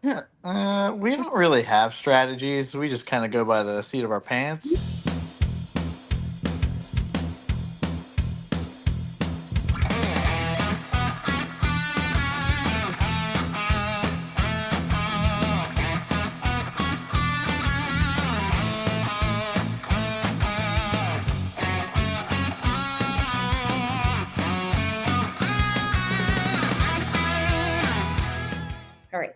We don't really have strategies. We just kind of go by the seat of our pants. All right.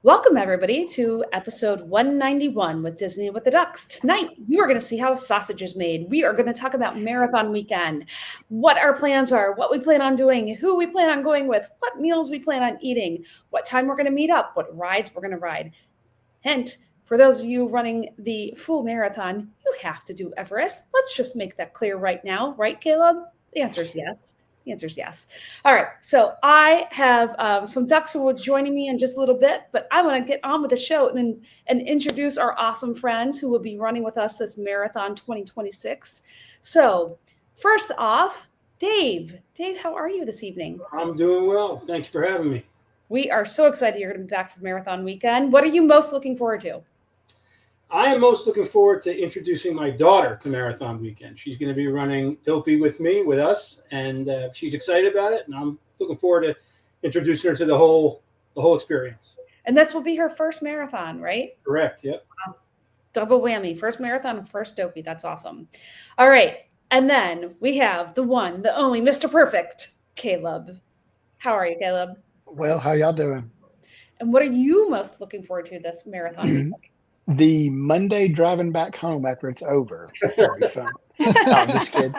Welcome, everybody, to episode 191 with Disney with the Ducks. Tonight, you are going to see how sausage is made. We are going to talk about Marathon Weekend, what our plans are, what we plan on doing, who we plan on going with, what meals we plan on eating, what time we're going to meet up, what rides we're going to ride. Hint, for those of you running the full marathon, you have to do Everest. Let's just make that clear right now. Right, Caleb? The answer is yes. The answer is yes. All right. So I have some ducks who will be joining me in just a little bit, but I want to get on with the show and introduce our awesome friends who will be running with us this Marathon 2026. So first off, Dave. Dave, how are you this evening? I'm doing well. Thank you for having me. We are so excited you're going to be back for Marathon Weekend. What are you most looking forward to? I am most looking forward to introducing my daughter to Marathon Weekend. She's going to be running Dopey with me, with us, and she's excited about it. And I'm looking forward to introducing her to the whole experience. And this will be her first marathon, right? Correct. Yep. Double whammy. First marathon and first Dopey. That's awesome. All right. And then we have the one, the only Mr. Perfect, Caleb. How are you, Caleb? Well, how y'all doing? And what are you most looking forward to this marathon weekend? The Monday driving back home after it's over. That'll be fun. I'm just kidding.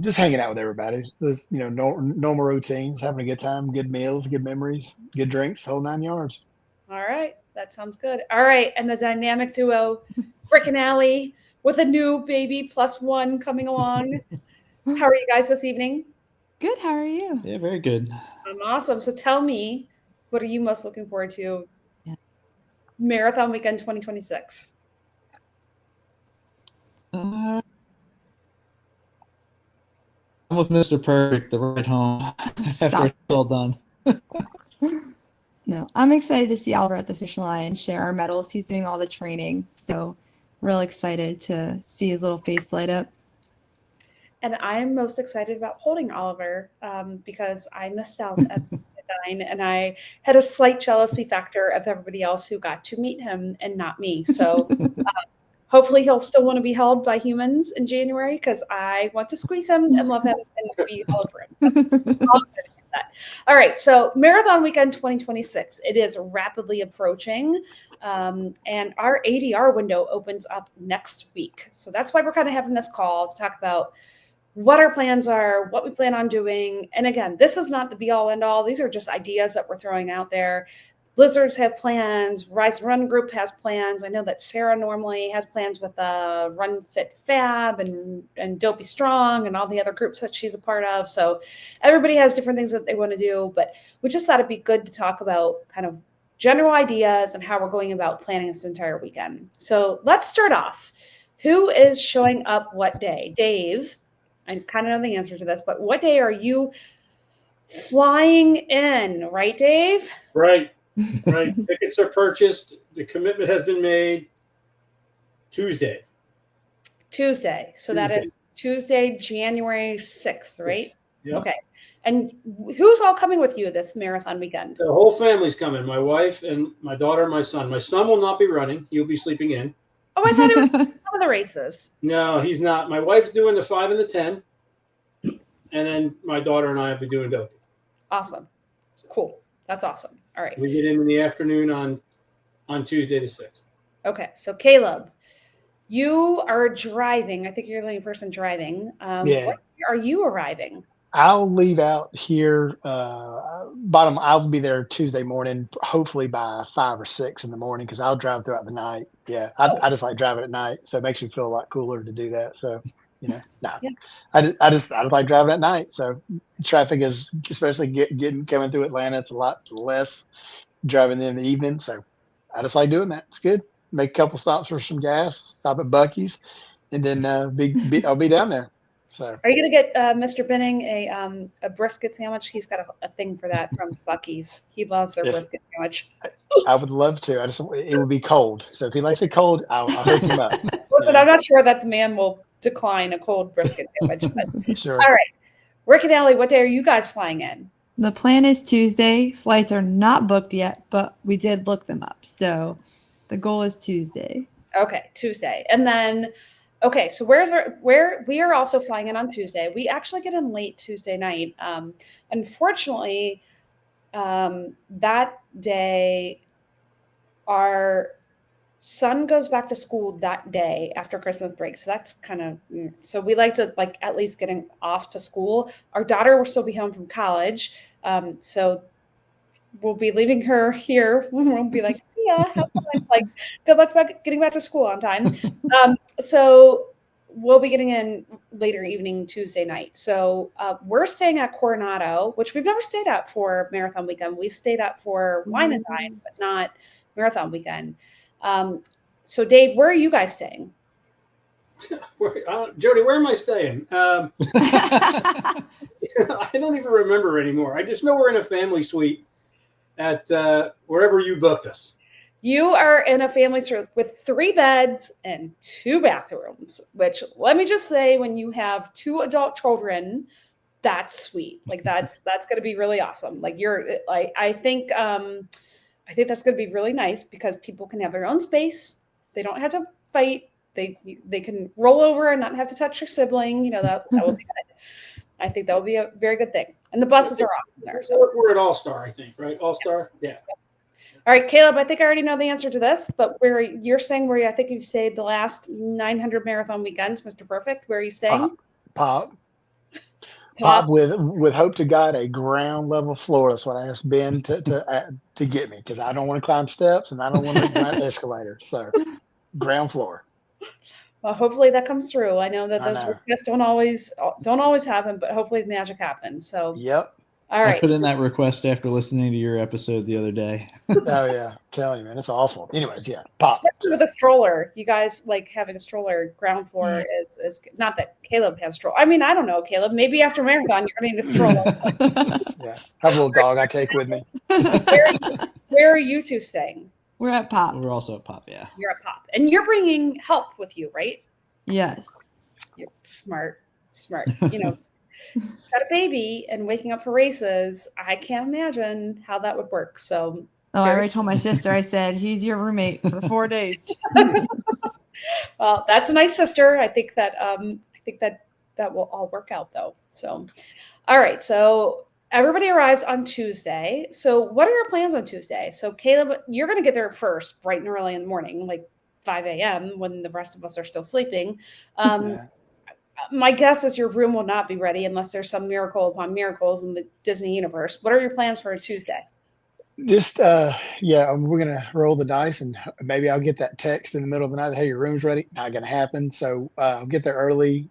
Just hanging out with everybody. Just, normal routines, having a good time, good meals, good memories, good drinks, whole 9 yards. All right. That sounds good. All right. And the dynamic duo, Rick and Allie, with a new baby plus one coming along. How are you guys this evening? Good. How are you? Yeah, very good. I'm awesome. So tell me, what are you most looking forward to? Marathon Weekend 2026. I'm with Mr. Perfect, the ride home after it's all done. No, I'm excited to see Oliver at the finish line and share our medals. He's doing all the training, so real excited to see his little face light up. And I'm most excited about holding Oliver because I missed out at and I had a slight jealousy factor of everybody else who got to meet him and not me. So hopefully he'll still want to be held by humans in January because I want to squeeze him and love him and be all over him. So all right. So Marathon Weekend 2026, it is rapidly approaching. And our ADR window opens up next week. So that's why we're kind of having this call to talk about what our plans are, what we plan on doing. And again, this is not the be all end all. These are just ideas that we're throwing out there. Blizzards have plans. Rise Run Group has plans. I know that Sarah normally has plans with Run Fit Fab and Dopey Strong and all the other groups that she's a part of. So everybody has different things that they want to do, but we just thought it'd be good to talk about kind of general ideas and how we're going about planning this entire weekend. So let's start off. Who is showing up what day? Dave, I kind of know the answer to this, but what day are you flying in? Right, Dave? Right. Tickets are purchased. The commitment has been made. Tuesday. So that is Tuesday, January 6th, right? Yep. Okay. And who's all coming with you this marathon weekend? The whole family's coming. My wife and my daughter and my son. My son will not be running. He'll be sleeping in. Oh, I thought it was some of the races. No, he's not. My wife's doing the 5 and the 10. And then my daughter and I will be doing Dopey. Awesome. Cool. That's awesome. All right. We get in the afternoon on Tuesday the 6th. Okay. So Caleb, you are driving. I think you're the only person driving. Yeah. When are you arriving? I'll leave out here. I'll be there Tuesday morning, hopefully by 5 or 6 in the morning, because I'll drive throughout the night. Yeah, I just like driving at night, so it makes me feel a lot cooler to do that. So, yeah. I just like driving at night. So traffic is, especially coming through Atlanta, it's a lot less driving in the evening. So I just like doing that. It's good. Make a couple stops for some gas. Stop at Buc-ee's, and then I'll be down there. So Are you gonna get Mr. Binning a brisket sandwich? He's got a thing for that from Bucky's. He loves their if brisket sandwich. I would love to, it would be cold. So if he likes it cold, I'll hook him up. Listen, Yeah. I'm not sure that the man will decline a cold brisket sandwich. But Sure. all right, Rick and Allie, what day are you guys flying in? The plan is Tuesday. Flights are not booked yet, but we did look them up. So the goal is Tuesday. Okay, Tuesday, and then okay. So where we are also flying in on Tuesday. We actually get in late Tuesday night. Unfortunately, that day our son goes back to school that day after Christmas break. So that's kind of so we like to like at least getting off to school. Our daughter will still be home from college. So we'll be leaving her here. We'll be like, see ya, have fun. Like, good luck getting back to school on time. So we'll be getting in later evening Tuesday night. So we're staying at Coronado, which we've never stayed at for Marathon Weekend. We've stayed at for Wine and Dine, but not Marathon Weekend. So Dave, where are you guys staying? Jody, where am I staying? I don't even remember anymore. I just know we're in a family suite at wherever you booked us. You are in a family suite with 3 beds and 2 bathrooms, which let me just say, when you have 2 adult children, that's sweet. Like that's going to be really awesome. Like I think that's going to be really nice because people can have their own space. They don't have to fight. They can roll over and not have to touch your sibling. You know, that will be good. I think that will be a very good thing. And the buses are awesome there. So We're at All Star, I think, right? All Star, yeah. All right, Caleb, I think I already know the answer to this, but you're staying where I think you've stayed the last 900 marathon weekends, Mr. Perfect. Where are you staying? Pop with hope to God a ground level floor. That's what I asked Ben to get me because I don't want to climb steps and I don't want to climb escalators. So ground floor. Well, hopefully that comes through. I know that those requests don't always happen, but hopefully magic happens. So yep. All right. I put in that request after listening to your episode the other day. Oh yeah, I'm telling you, man, it's awful. Anyways, yeah, pop. Especially with a stroller, you guys like having a stroller. Ground floor is not that Caleb has a stroller. I mean, I don't know, Caleb. Maybe after marathon, you're going to need a stroller. Yeah, have a little dog I take with me. Where are you 2 staying? We're at Pop. We're also at Pop, yeah. You're at Pop, and you're bringing help with you, right? Yes. You're smart. You know, got a baby and waking up for races. I can't imagine how that would work. So, I already told my sister. I said he's your roommate for 4 days. Well, that's a nice sister. I think that will all work out though. So, all right. So everybody arrives on Tuesday. So what are your plans on Tuesday? So Caleb, you're going to get there first, bright and early in the morning, like 5 a.m. when the rest of us are still sleeping. Yeah. My guess is your room will not be ready unless there's some miracle upon miracles in the Disney universe. What are your plans for a Tuesday? Just we're gonna roll the dice and maybe I'll get that text in the middle of the night. Hey, your room's ready. Not gonna happen. So I'll get there early.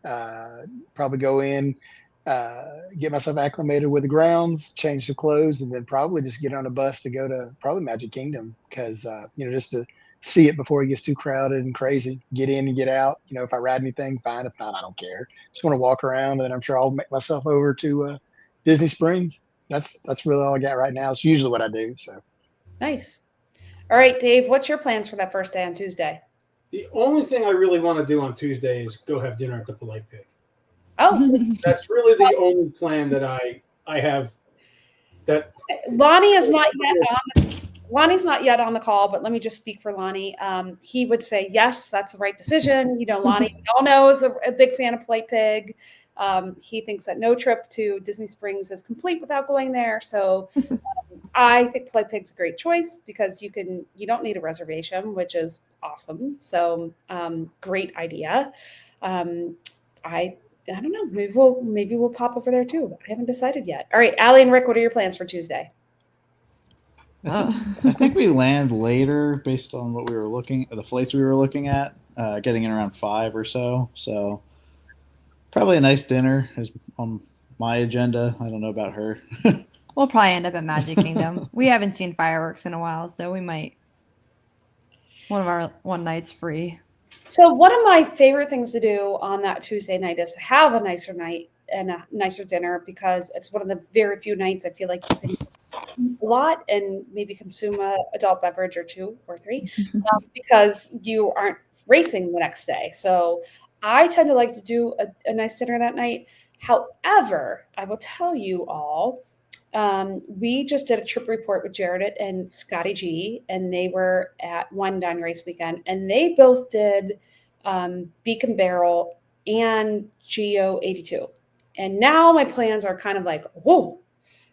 Probably go in, get myself acclimated with the grounds, change the clothes, and then probably just get on a bus to go to probably Magic Kingdom because just to see it before it gets too crowded and crazy. Get in and get out. If I ride anything, fine. If not, I don't care. Just want to walk around, and I'm sure I'll make myself over to Disney Springs. That's really all I got right now. It's usually what I do. So nice. All right, Dave, what's your plans for that first day on Tuesday? The only thing I really want to do on Tuesday is go have dinner at the Polite Pig. Oh, That's really the only plan that I have. That Lonnie is not yet on. Lonnie's not yet on the call, but let me just speak for Lonnie. He would say, yes, that's the right decision. Lonnie, we all know, is a big fan of Polite Pig. He thinks that no trip to Disney Springs is complete without going there. So I think Polite Pig's a great choice because you don't need a reservation, which is awesome. So great idea. I don't know. Maybe we'll pop over there too. I haven't decided yet. All right, Allie and Rick, what are your plans for Tuesday? I think we land later based on what the flights we were looking at, getting in around 5 or so. So probably a nice dinner is on my agenda. I don't know about her. We'll probably end up at Magic Kingdom. We haven't seen fireworks in a while, so we might one of our one night's free. So one of my favorite things to do on that Tuesday night is to have a nicer night and a nicer dinner, because it's one of the very few nights I feel like you can eat a lot and maybe consume a adult beverage or two or three, because you aren't racing the next day. So I tend to like to do a nice dinner that night. However, I will tell you all, we just did a trip report with Jared and Scotty G, and they were at One Down Race Weekend, and they both did Beacon Barrel and Geo 82. And now my plans are kind of like, whoa,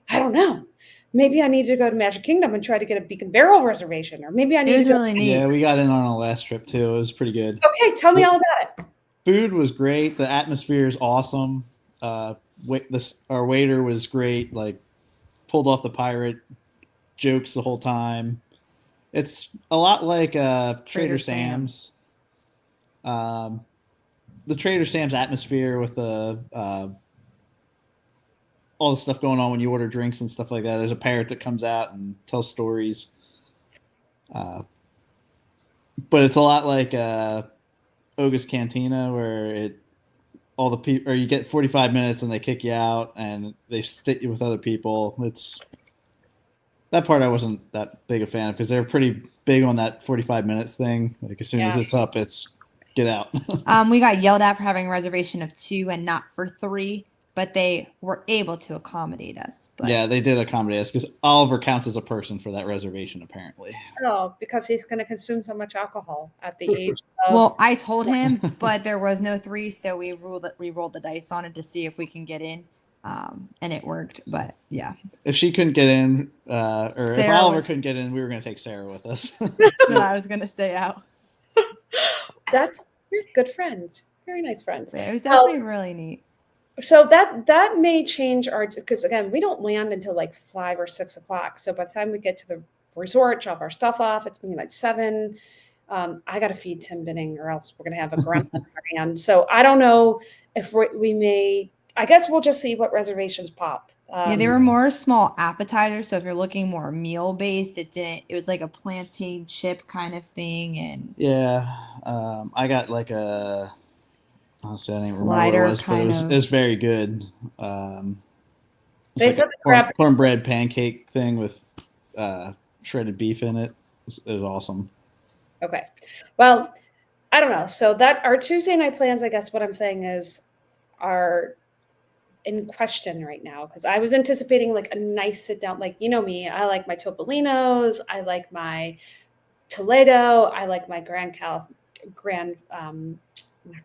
I don't know. Maybe I need to go to Magic Kingdom and try to get a Beacon Barrel reservation, or maybe I It need to was go. really Yeah, neat. we got in on our last trip too. It was pretty good. Okay, tell me all about it. Food was great. The atmosphere is awesome. Our waiter was great. Like, pulled off the pirate jokes the whole time. It's a lot like Trader Trader Sam's. Um, the Trader Sam's atmosphere with the all the stuff going on when you order drinks and stuff like that. There's a parrot that comes out and tells stories. Uh, but it's a lot like Oga's Cantina, where all the people, or you get 45 minutes and they kick you out and they stick you with other people. It's that part I wasn't that big a fan of, because they're pretty big on that 45 minutes thing. Like, as soon as Yeah. it's up, it's get out. We got yelled at for having a reservation of 2 and not for 3, but they were able to accommodate us. But Yeah, they did accommodate us because Oliver counts as a person for that reservation, apparently. Oh, because he's going to consume so much alcohol at the age of. well, I told him, but there was no 3, so we rolled the dice on it to see if we can get in, and it worked. But yeah, If she couldn't get in, or if Sarah Oliver was- couldn't get in, we were going to take Sarah with us. then I was gonna stay out. You're good friends, very nice friends. But it was definitely really neat. So that may change our, because again, we don't land until like 5 or 6 o'clock. So by the time we get to the resort, drop our stuff off, it's gonna be like 7. I got to feed Tim Binning, or else we're gonna have a grunt in our hand. So I don't know if we may. I guess we'll just see what reservations pop. Yeah, they were more small appetizers. So if you're looking more meal based, it didn't. It was like a plantain chip kind of thing, and Yeah, I got like a. Honestly, I don't even remember what Slider it was, but kind it of. was very good. They It's said like the crab. cornbread pancake thing with shredded beef in it. It was awesome. Okay, well, I don't know. So that our Tuesday night plans, I guess what I'm saying is, are in question right now, because I was anticipating like a nice sit down. Like, you know me, I like my Topolinos, I like my Toledo, I like my not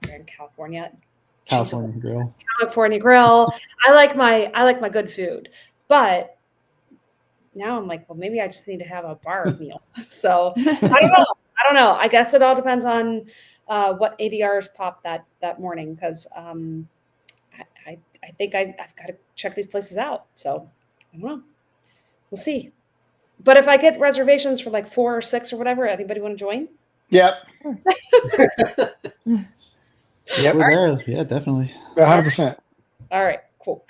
Grand California, California Grill. California Grill. I like my good food, but now I'm like, well, maybe I just need to have a bar meal. So I don't know. I guess it all depends on what ADRs pop that morning, because I think I've got to check these places out. So I don't know. We'll see. But if I get reservations for like 4 or 6 or whatever, anybody want to join? Yep. Yep. We're there. Yeah, definitely. 100%. All right, cool.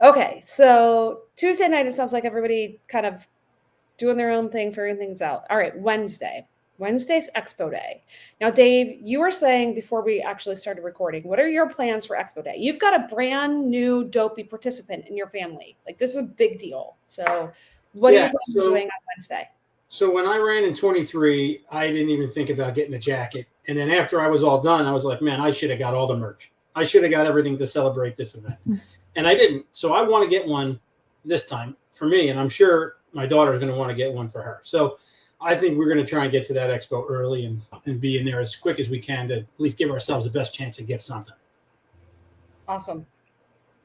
Okay, so Tuesday night, it sounds like everybody kind of doing their own thing, figuring things out. All right, Wednesday. Wednesday's Expo Day. Now, Dave, you were saying before we actually started recording, what are your plans for Expo Day? You've got a brand new dopey participant in your family. Like, this is a big deal. So what are you doing on Wednesday? So when I ran in 23, I didn't even think about getting a jacket. And then after I was all done, I was like, man, I should have got all the merch. I should have got everything to celebrate this event. And I didn't. So I want to get one this time for me. And I'm sure my daughter's going to want to get one for her. So I think we're going to try and get to that expo early and be in there as quick as we can to at least give ourselves the best chance to get something. Awesome.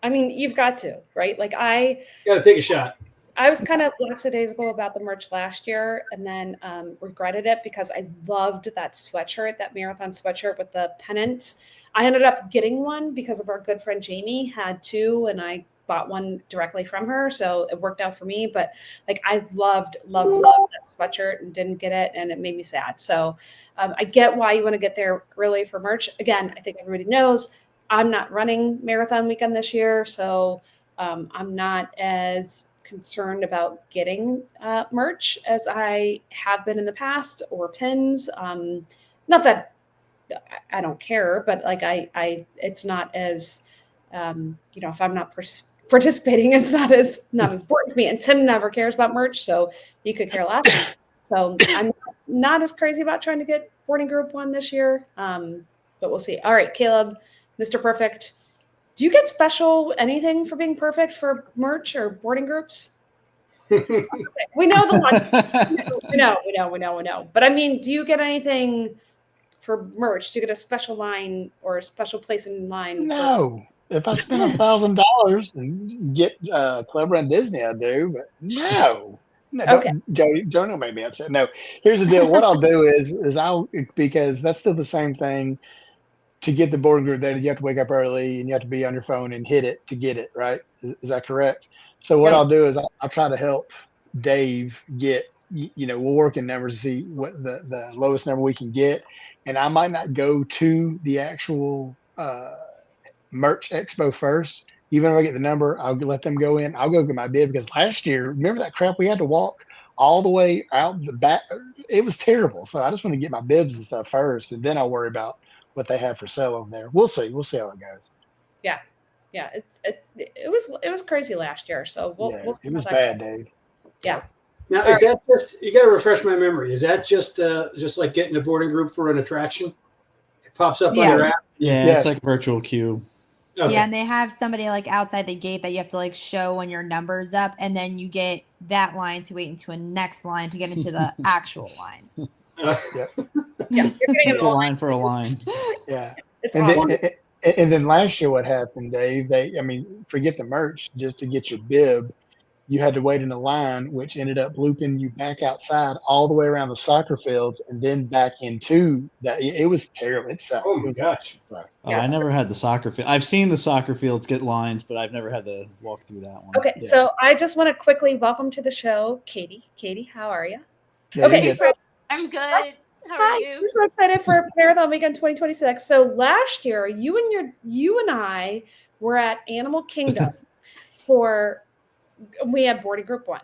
I mean, you've got to, right? Like I got to take a shot. I was kind of lackadaisical about the merch last year, and then regretted it because I loved that sweatshirt, that marathon sweatshirt with the pennant. I ended up getting one because of our good friend Jamie had 2, and I bought one directly from her, so it worked out for me. But like I loved that sweatshirt and didn't get it, and it made me sad. So I get why you want to get there early for merch. Again, I think everybody knows I'm not running marathon weekend this year, so I'm not as concerned about getting merch as I have been in the past, or pins. Not that I don't care, but like it's not as if I'm not participating, it's not as important to me. And Tim never cares about merch, so he could care less. So I'm not as crazy about trying to get boarding group one this year, but we'll see. All right, Caleb, Mr. Perfect. Do you get special anything for being perfect for merch or boarding groups? Okay. We know the one. We know. But I mean, do you get anything for merch? Do you get a special line or a special place in line? No. If I spend $1,000 and get Club Run Disney, I do. But no. No, Okay. don't make me upset. No, here's the deal. What I'll do is because that's still the same thing. To get the boarding group there, you have to wake up early and you have to be on your phone and hit it to get it, right? Is that correct? So what Yeah. I'll do is I'll try to help Dave get, we'll work in numbers to see what the lowest number we can get. And I might not go to the actual merch expo first. Even if I get the number, I'll let them go in. I'll go get my bid because last year, remember that crap we had to walk all the way out the back? It was terrible. So I just want to get my bibs and stuff first, and then I'll worry about what they have for sale over there. We'll see. We'll see how it goes. Yeah. It was crazy last year. So we'll see it was how that bad, goes. Dave. Yeah. Now, is that just, you got to refresh my memory. Is that just like getting a boarding group for an attraction? It pops up on your app? Yeah, Yes. it's like virtual queue. Okay. Yeah, and they have somebody like outside the gate that you have to like show when your number's up, and then you get that line to wait into a next line to get into the actual line. Yeah. You're getting It's a line for a line. Yeah. It's And awesome. then last year, what happened, Dave? Forget the merch. Just to get your bib, you had to wait in a line, which ended up looping you back outside all the way around the soccer fields and then back into that. It was terrible. It sucked. Oh my gosh. I never had the soccer field. I've seen the soccer fields get lines, but I've never had to walk through that one. Okay, Yeah. so I just want to quickly welcome to the show, Katie. Katie, how are you? Yeah, Okay, you're good. so I'm good. How are hi, you? I'm so excited for Marathon Weekend 2026. So last year, you and I were at Animal Kingdom we had boarding group one,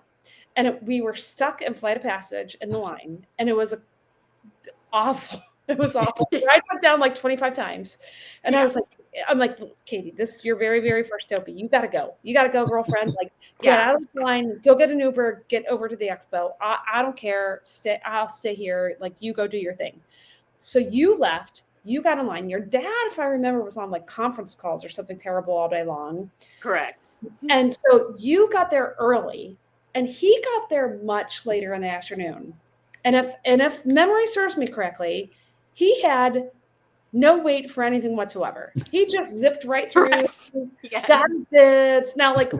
and we were stuck in Flight of Passage in the line, and it was awful. It was awful. I went down like 25 times, and I'm like, Katie, this is your very, very first Dopey. You got to go. You got to go, girlfriend. Like, get out of this line. Go get an Uber. Get over to the expo. I don't care. I'll stay here. Like, you go do your thing. So you left. You got in line. Your dad, if I remember, was on like conference calls or something terrible all day long. Correct. And so you got there early, and he got there much later in the afternoon. And if memory serves me correctly, he had no wait for anything whatsoever. He just zipped right through, Yes. got his bibs. Now, like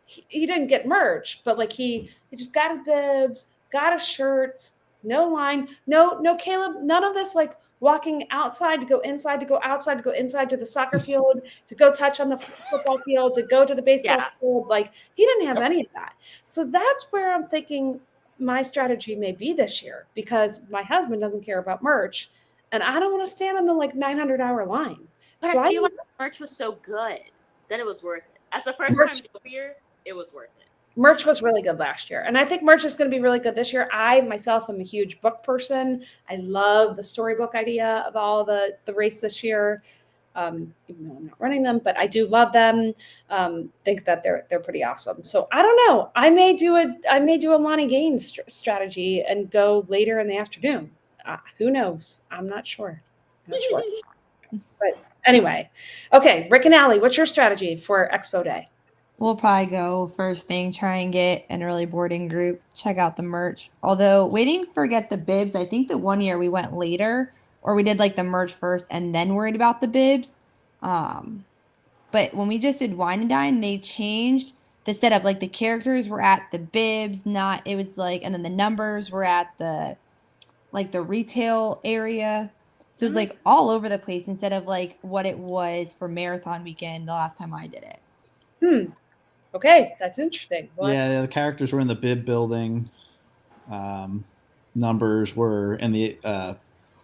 he didn't get merch, but like he just got his bibs, got his shirts, no line, no Caleb, none of this like walking outside to go inside, to go outside, to go inside to the soccer field, to go touch on the football field, to go to the baseball field. Like he didn't have any of that. So that's where I'm thinking my strategy may be this year, because my husband doesn't care about merch and I don't want to stand in the like 900-hour line. But so I feel like merch was so good that it was worth it. As a first time here, it was worth it. Merch was really good last year. And I think merch is going to be really good this year. I myself am a huge book person. I love the storybook idea of all the race this year. Even though I'm not running them, but I do love them. Think that they're pretty awesome. So I don't know. I may do a Lonnie Gaines strategy and go later in the afternoon. Who knows? I'm not sure. But anyway, okay. Rick and Allie, what's your strategy for Expo Day? We'll probably go first thing, try and get an early boarding group, check out the merch. Although waiting for get the bibs, I think that one year we went later, or we did like the merch first and then worried about the bibs. But when we just did Wine and Dine, they changed the setup. Like the characters were at the bibs, it was like, and then the numbers were at the retail area. So it was like all over the place instead of like what it was for Marathon Weekend the last time I did it. Okay, that's interesting. The characters were in the bib building. Numbers were in the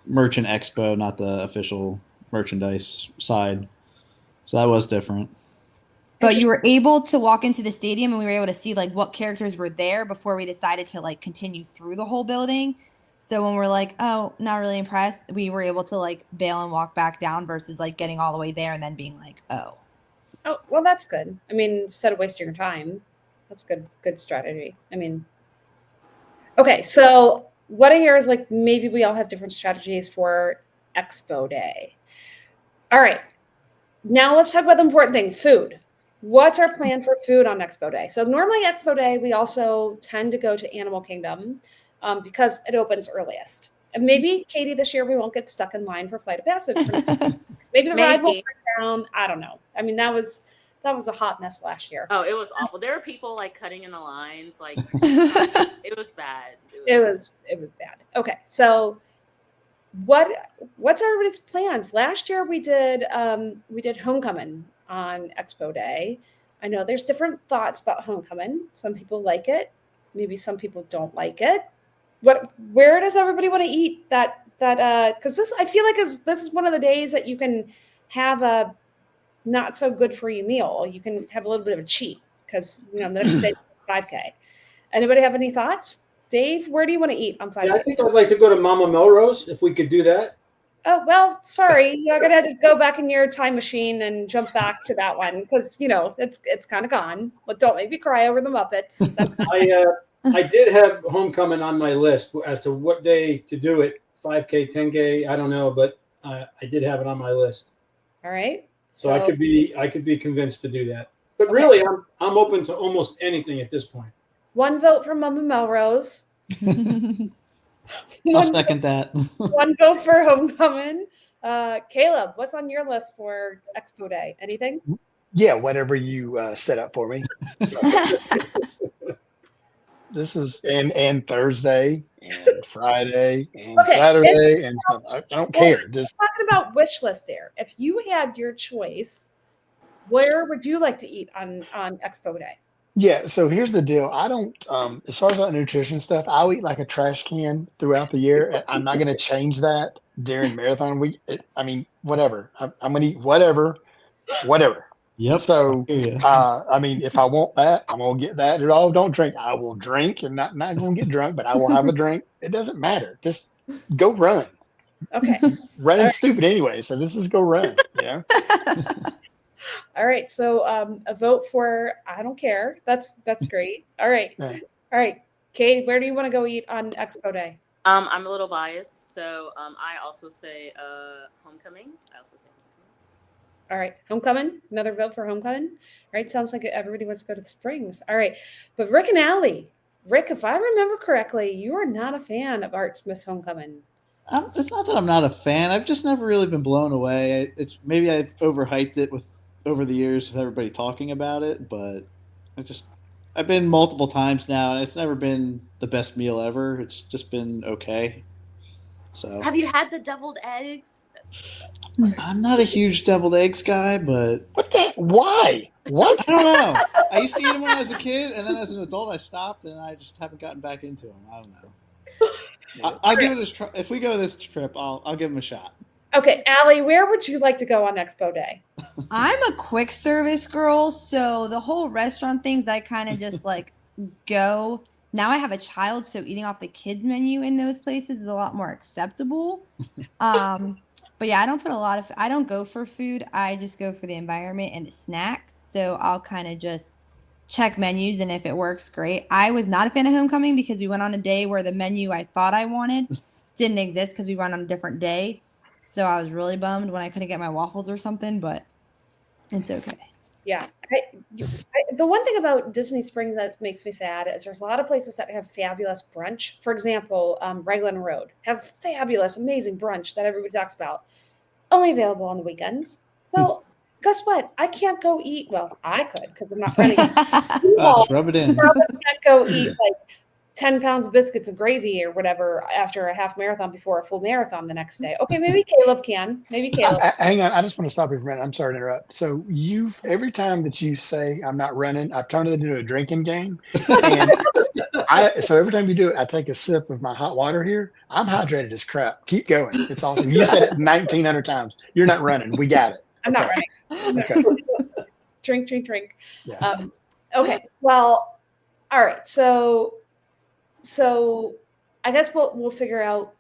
Merchant Expo, not the official merchandise side. So that was different. But you were able to walk into the stadium and we were able to see like what characters were there before we decided to like continue through the whole building. So when we're like, oh, not really impressed, we were able to like bail and walk back down versus like getting all the way there and then being like, oh. Oh, well, that's good. I mean, instead of wasting your time, that's good strategy. I mean, okay, so what I hear is like maybe we all have different strategies for Expo Day. All right, now let's talk about the important thing, food. What's our plan for food on Expo Day? So normally Expo Day, we also tend to go to Animal Kingdom because it opens earliest. And maybe, Katie, this year we won't get stuck in line for Flight of Passage. Maybe the ride won't Maybe. break down. I don't know. I mean, that was a hot mess last year. Oh, it was awful. There were people like cutting in the lines. Like it was bad. It was bad. Okay, so what's everybody's plans? Last year we did Homecoming on Expo Day. I know there's different thoughts about Homecoming. Some people like it, maybe some people don't like it. Where does everybody want to eat because this I feel like this is one of the days that you can have a not so good for you meal. You can have a little bit of a cheat because the next day's 5K. Anybody have any thoughts? Dave, where do you want to eat on 5K? Yeah, I think I'd like to go to Mama Melrose if we could do that. Oh, well, sorry. You're going to have to go back in your time machine and jump back to that one because, it's kind of gone. But don't make me cry over the Muppets. I did have Homecoming on my list as to what day to do it. 5K, 10K, I don't know, but I did have it on my list. All right. So I could be convinced to do that. But really, I'm open to almost anything at this point. One vote for Mama Melrose. I'll second that. One vote for Homecoming. Caleb, what's on your list for Expo Day? Anything? Yeah, whatever you set up for me. So, this is and Thursday and Friday and Saturday and stuff. I don't care. Just talking about wish list there. If you had your choice, where would you like to eat on Expo Day? Yeah, so here's the deal. I don't, as far as that nutrition stuff, I'll eat like a trash can throughout the year. I'm not going to change that during marathon week. Whatever. I'm going to eat whatever. Yep. So, if I want that, I'm going to get that. Don't drink. I will drink and not going to get drunk, but I will have a drink. It doesn't matter. Just go run. Okay. Running's stupid anyway, so this is go run. Yeah. All right. So a vote for I don't care. That's great. All right. Yeah. All right. Kate, where do you want to go eat on Expo Day? I'm a little biased, so I also say Homecoming. All right. Homecoming. Another vote for Homecoming. All right. Sounds like everybody wants to go to the Springs. All right. But Rick and Allie. Rick, if I remember correctly, you are not a fan of Art Smith's Homecoming. It's not that I'm not a fan. I've just never really been blown away. It's maybe I've overhyped it over the years with everybody talking about it, but I've been multiple times now, and it's never been the best meal ever. It's just been okay. So have you had the deviled eggs? I'm not a huge deviled eggs guy, but why? What? I don't know. I used to eat them when I was a kid, and then as an adult, I stopped, and I just haven't gotten back into them. I don't know. I'll give it a if we go this trip, I'll give them a shot. Okay, Allie, where would you like to go on Expo Day? I'm a quick service girl, so the whole restaurant things I kind of just like go. Now I have a child, so eating off the kids menu in those places is a lot more acceptable. But yeah, I don't go for food. I just go for the environment and the snacks. So I'll kind of just check menus, and if it works, great. I was not a fan of Homecoming because we went on a day where the menu I thought I wanted didn't exist because we went on a different day. So I was really bummed when I couldn't get my waffles or something, but it's okay. Yeah. The one thing about Disney Springs that makes me sad is there's a lot of places that have fabulous brunch. For example, Raglan Road have fabulous, amazing brunch that everybody talks about. Only available on the weekends. Well, guess what? I can't go eat. Well, I could because I'm not running. Just rub it in. I can't go eat like 10 pounds of biscuits and gravy or whatever after a half marathon before a full marathon the next day. Okay, maybe Caleb can. Maybe Caleb. Hang on. I just want to stop you for a minute. I'm sorry to interrupt. So every time that you say I'm not running, I've turned it into a drinking game. And so every time you do it, I take a sip of my hot water here. I'm hydrated as crap. Keep going. It's awesome. You said it 1,900 times. You're not running. We got it. I'm not running. Okay. Drink. Yeah. Okay. Well, all right. So I guess we'll figure out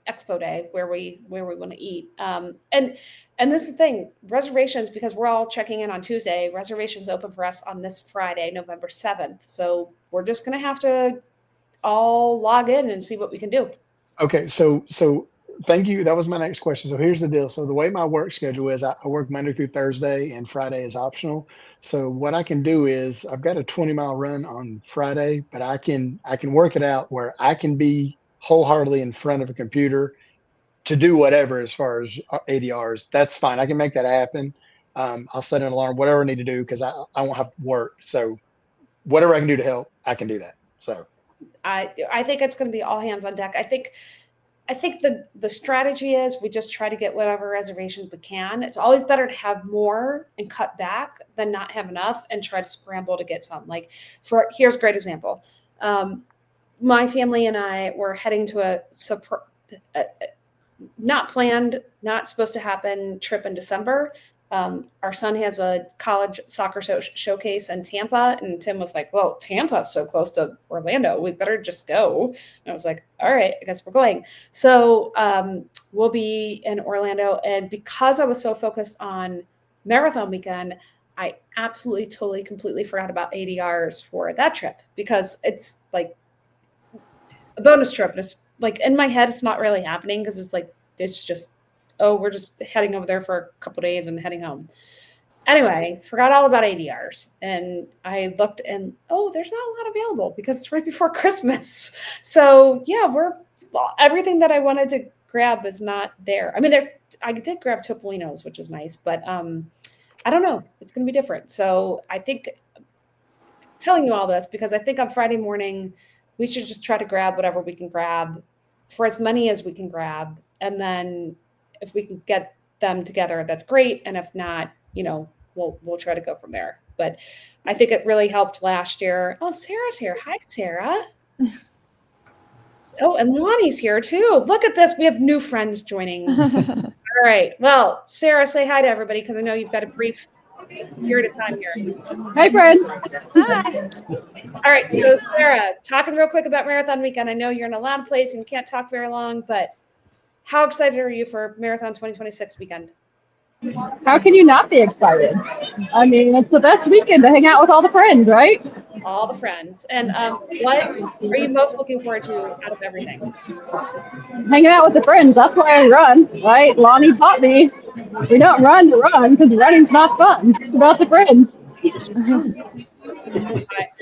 Expo Day where we want to eat. And this is the thing, reservations, because we're all checking in on Tuesday. Reservations open for us on this Friday, November 7th. So we're just gonna have to all log in and see what we can do. Okay, so thank you. That was my next question. So here's the deal. So the way my work schedule is, I work Monday through Thursday, and Friday is optional. So what I can do is, I've got a 20-mile run on Friday, but I can work it out where I can be wholeheartedly in front of a computer to do whatever as far as ADRs. That's fine. I can make that happen. I'll set an alarm, whatever I need to do, because I won't have work. So whatever I can do to help, I can do that. So I think it's going to be all hands on deck. I think the strategy is we just try to get whatever reservations we can. It's always better to have more and cut back than not have enough and try to scramble to get some. Like here's a great example. My family and I were heading to a not planned, not supposed to happen trip in December. Our son has a college soccer showcase in Tampa, and Tim was like, well, Tampa's so close to Orlando, we better just go. And I was like, all right, I guess we're going. So we'll be in Orlando. And because I was so focused on marathon weekend, I absolutely, totally, completely forgot about ADRs for that trip, because it's like a bonus trip. And it's like, in my head, it's not really happening, because it's just, oh, we're just heading over there for a couple of days and heading home. Anyway, forgot all about ADRs. And I looked and, oh, there's not a lot available because it's right before Christmas. So yeah, everything that I wanted to grab is not there. I mean, I did grab Topolino's, which is nice, but I don't know. It's going to be different. So I think telling you all this because I think on Friday morning, we should just try to grab whatever we can grab for as many as we can grab. And then if we can get them together, that's great. And if not, we'll try to go from there. But I think it really helped last year. Oh, Sarah's here. Hi, Sarah. Oh, and Lonnie's here too. Look at this. We have new friends joining. All right. Well, Sarah, say hi to everybody, because I know you've got a brief period of time here. Hi, friends. Hi. All right. So, Sarah, talking real quick about Marathon Weekend. I know you're in a loud place and can't talk very long, but how excited are you for Marathon 2026 weekend? How can you not be excited? I mean, it's the best weekend to hang out with all the friends, right? All the friends. And what are you most looking forward to out of everything? Hanging out with the friends. That's why I run, right? Lonnie taught me we don't run to run because running's not fun. It's about the friends.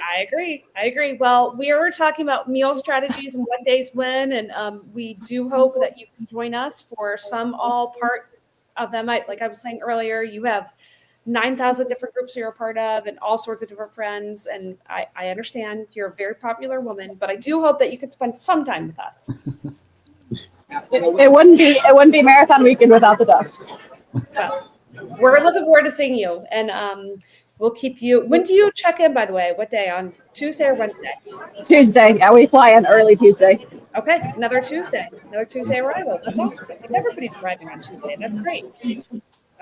I agree. Well, we were talking about meal strategies and what days when, and we do hope that you can join us for some all part of them. Like I was saying earlier, you have 9,000 different groups you're a part of and all sorts of different friends. And I understand you're a very popular woman, but I do hope that you could spend some time with us. It wouldn't be marathon weekend without the Ducks. Well, we're looking forward to seeing you, and we'll keep you. When do you check in, by the way? What day? On Tuesday or Wednesday? Tuesday. Yeah, we fly in early Tuesday. Okay, another Tuesday arrival. That's awesome. I think everybody's arriving on Tuesday. That's great.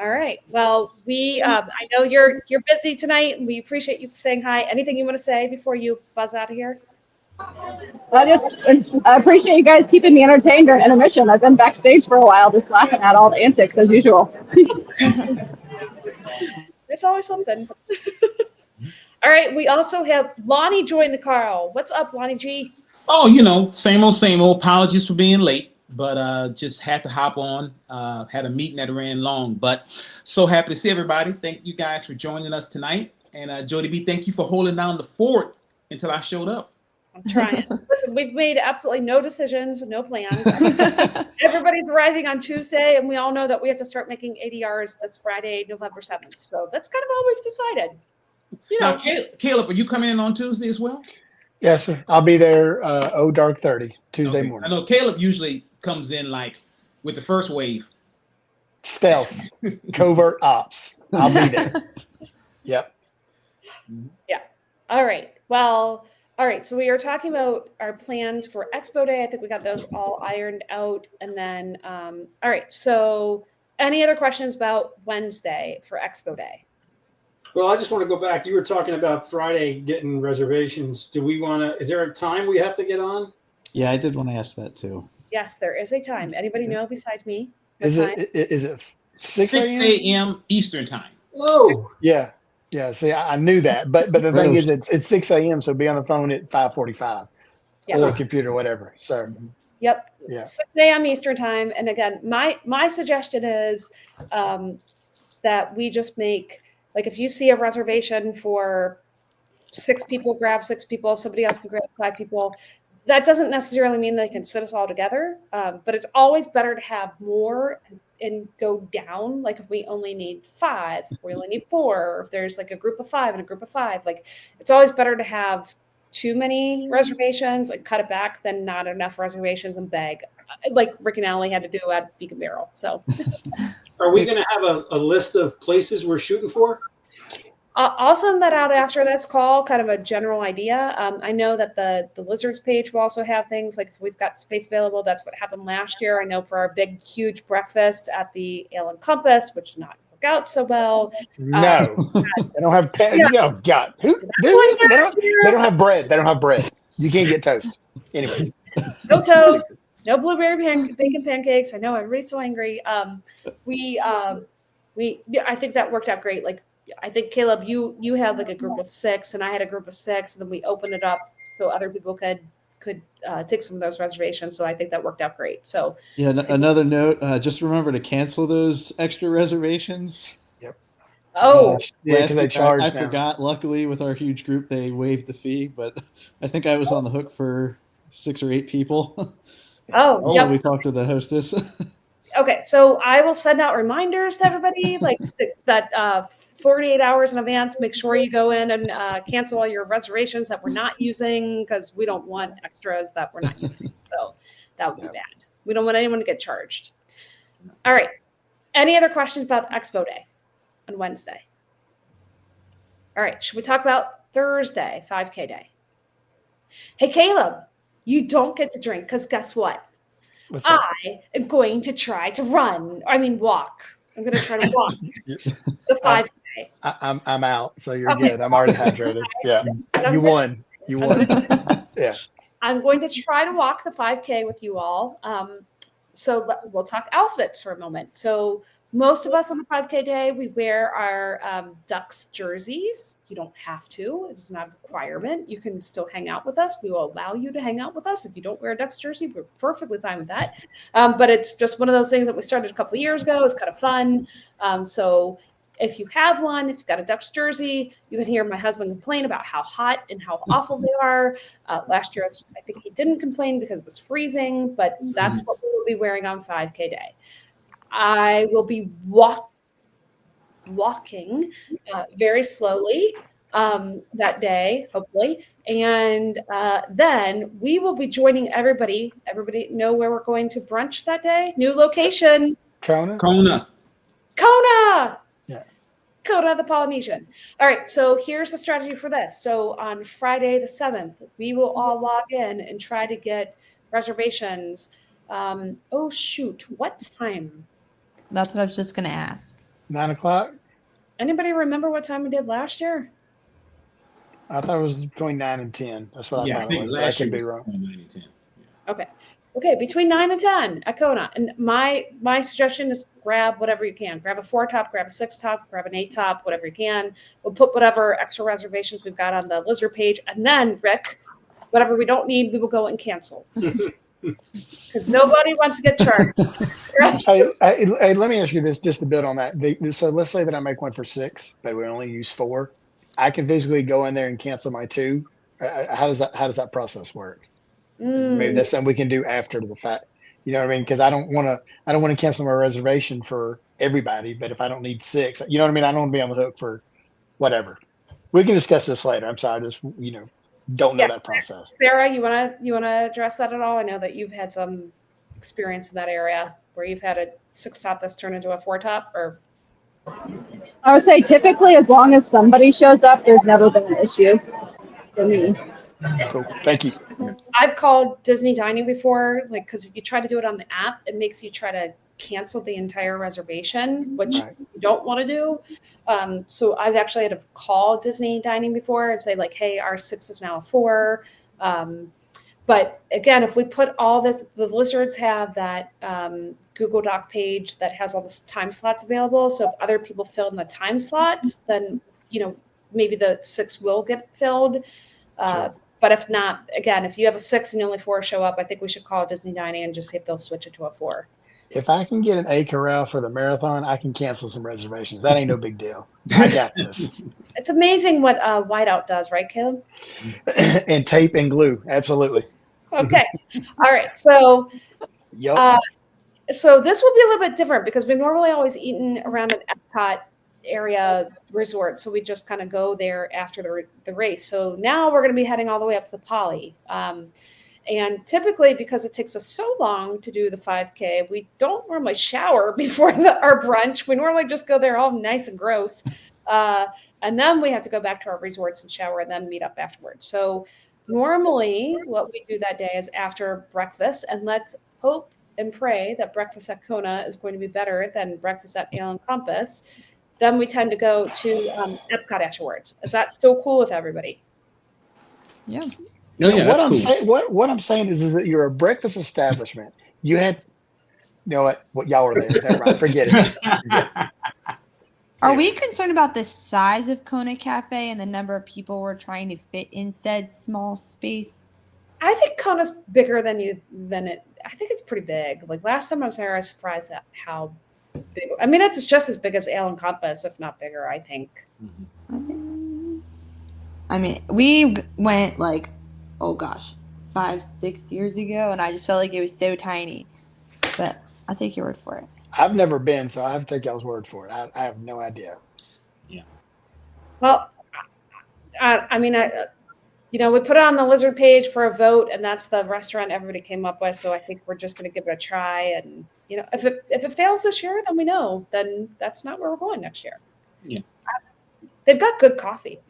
All right. Well, I know you're busy tonight, and we appreciate you saying hi. Anything you want to say before you buzz out of here? I appreciate you guys keeping me entertained during intermission. I've been backstage for a while, just laughing at all the antics as usual. It's always something. All right. We also have Lonnie join the call. What's up, Lonnie G? Oh, same old. Apologies for being late, but just had to hop on. Had a meeting that ran long, but so happy to see everybody. Thank you guys for joining us tonight. And Jody B, thank you for holding down the fort until I showed up. I'm trying. Listen, we've made absolutely no decisions, no plans. Everybody's arriving on Tuesday, and we all know that we have to start making ADRs this Friday, November 7th. So that's kind of all we've decided. Now, Caleb, are you coming in on Tuesday as well? yes, sir. I'll be there. Dark 30 Tuesday morning. I know Caleb usually comes in like with the first wave. Stealth, covert ops. I'll be there. Yep. Yeah. All right. Well. All right, so we are talking about our plans for Expo Day. I think we got those all ironed out. And then, all right, so any other questions about Wednesday for Expo Day? Well, I just want to go back. You were talking about Friday getting reservations. Is there a time we have to get on? Yeah, I did want to ask that too. Yes, there is a time. Anybody know besides me? What Is time? it 6 6 a.m.? a.m. Eastern time. Whoa. Yeah. Yeah. See, I knew that, but the thing is, Gross. it's 6 a.m. So be on the phone at 5:45 Yeah. or computer, whatever. So Yep. yeah. 6 a.m. Eastern time. And again, my suggestion is that we just make, like, if you see a reservation for 6 people, grab 6 people, somebody else can grab 5 people. That doesn't necessarily mean they can sit us all together, but it's always better to have more and go down. Like if we only need 5, we only need 4, or if there's like a group of 5 and a group of 5, like it's always better to have too many reservations and cut it back than not enough reservations and beg, like Rick and Allie had to do at Beacon Barrel. So Are we going to have a list of places we're shooting for? I'll send that out after this call, kind of a general idea. I know that the Lizards page will also have things like if we've got space available. That's what happened last year. I know for our big, huge breakfast at the Ale and Compass, which did not work out so well. No, they don't have Yeah. Oh God, who? They don't have bread. They don't have bread. You can't get toast. Anyways, No toast, no blueberry bacon pancakes. I know everybody's so angry. I think that worked out great. Like, I think Caleb, you had like a group of 6, and I had a group of 6, and then we opened it up so other people could take some of those reservations. So I think that worked out great. So Yeah, another note, just remember to cancel those extra reservations. Yep. Oh, yeah, Last because they year, charge I now. forgot. Luckily, with our huge group, they waived the fee, but I think I was on the hook for 6 or 8 people. oh, Until yep. we talked to the hostess. Okay, so I will send out reminders to everybody, like that 48 hours in advance. Make sure you go in and cancel all your reservations that we're not using, because we don't want extras that we're not using. So that would be bad. We don't want anyone to get charged. All right. Any other questions about Expo Day on Wednesday? All right. Should we talk about Thursday, 5K Day? Hey, Caleb, you don't get to drink because guess what? What's that? I am going to try to walk. I'm going to try to walk the 5K. I'm out, so you're Okay. good. I'm already hydrated. Yeah, you won. You won. Yeah. I'm going to try to walk the 5K with you all. So we'll talk outfits for a moment. So most of us on the 5K day, we wear our Ducks jerseys. You don't have to. It's not a requirement. You can still hang out with us. We will allow you to hang out with us. If you don't wear a Ducks jersey, we're perfectly fine with that. But it's just one of those things that we started a couple of years ago. It's kind of fun. So if you have one, if you've got a Ducks jersey, you can hear my husband complain about how hot and how awful they are. Last year, I think he didn't complain because it was freezing, but that's what we will be wearing on 5K day. I will be walking very slowly that day, hopefully. And then we will be joining everybody. Everybody know where we're going to brunch that day? New location. Kona. Kona! Yeah. Kona the Polynesian. All right, so here's the strategy for this. So on Friday the 7th, we will all log in and try to get reservations. Oh, shoot. What time? That's what I was just going to ask. 9 o'clock. Anybody remember what time we did last year? I thought it was between 9 and 10. That's what I thought it was, but I could be wrong. 9 and 10. Okay. Okay, between 9 and 10 at Kona. And my suggestion is grab whatever you can. Grab a 4-top, grab a 6-top, grab an 8-top, whatever you can. We'll put whatever extra reservations we've got on the Lizard page. And then, Rick, whatever we don't need, we will go and cancel. Because nobody wants to get charged. Hey, let me ask you this, just to build on that. So let's say that I make one for 6, but we only use 4. I can physically go in there and cancel my 2. How does that process work? Maybe that's something we can do after the fact. You know what I mean? Because I don't want to cancel my reservation for everybody. But if I don't need 6, you know what I mean? I don't want to be on the hook for whatever. We can discuss this later. I'm sorry, I just don't know that process. Sarah, you wanna address that at all? I know that you've had some experience in that area where you've had a 6-top that's turned into a 4-top, or I would say typically, as long as somebody shows up, there's never been an issue for me. Cool. Thank you. I've called Disney Dining before, like, because if you try to do it on the app, it makes you try to cancel the entire reservation, which you don't want to do. So I've actually had to call Disney Dining before and say, like, hey, our 6 is now a 4. But again, if we put all this, the lizards have that Google Doc page that has all the time slots available. So if other people fill in the time slots, then, maybe the 6 will get filled. Sure. But if not, again, if you have a 6 and only 4 show up, I think we should call Disney Dining and just see if they'll switch it to a 4. If I can get an A corral for the marathon, I can cancel some reservations. That ain't no big deal. I got this. It's amazing what Whiteout does, right, Caleb? And tape and glue. Absolutely. Okay. All right. So Yep. so this will be a little bit different because we've normally always eaten around an Epcot area resort. So we just kind of go there after the race. So now we're going to be heading all the way up to the Poly. And typically, because it takes us so long to do the 5K, we don't normally shower before our brunch. We normally just go there all nice and gross. And then we have to go back to our resorts and shower and then meet up afterwards. So normally what we do that day is after breakfast, and let's hope and pray that breakfast at Kona is going to be better than breakfast at Ale and Compass. Then we tend to go to Epcot afterwards. Is that still cool with everybody? Yeah. No, yeah, what that's I'm cool. saying, what I'm saying is that you're a breakfast establishment. You had, what y'all were there. Never mind. Forget it. Are we concerned about the size of Kona Cafe and the number of people we're trying to fit in said small space? I think Kona's bigger than it. I think it's pretty big. Like last time I was there, I was surprised at how big. I mean, it's just as big as Ale and Compass, if not bigger, I think. I mean, we went like, oh gosh, 5-6 years ago, and I just felt like it was so tiny. But I'll take your word for it. I've never been, so I have to take y'all's word for it. I have no idea. Well, I mean, we put it on the Lizard page for a vote, and that's the restaurant everybody came up with. So I think we're just going to give it a try. And if it fails this year, then we know. Then that's not where we're going next year. Yeah. They've got good coffee.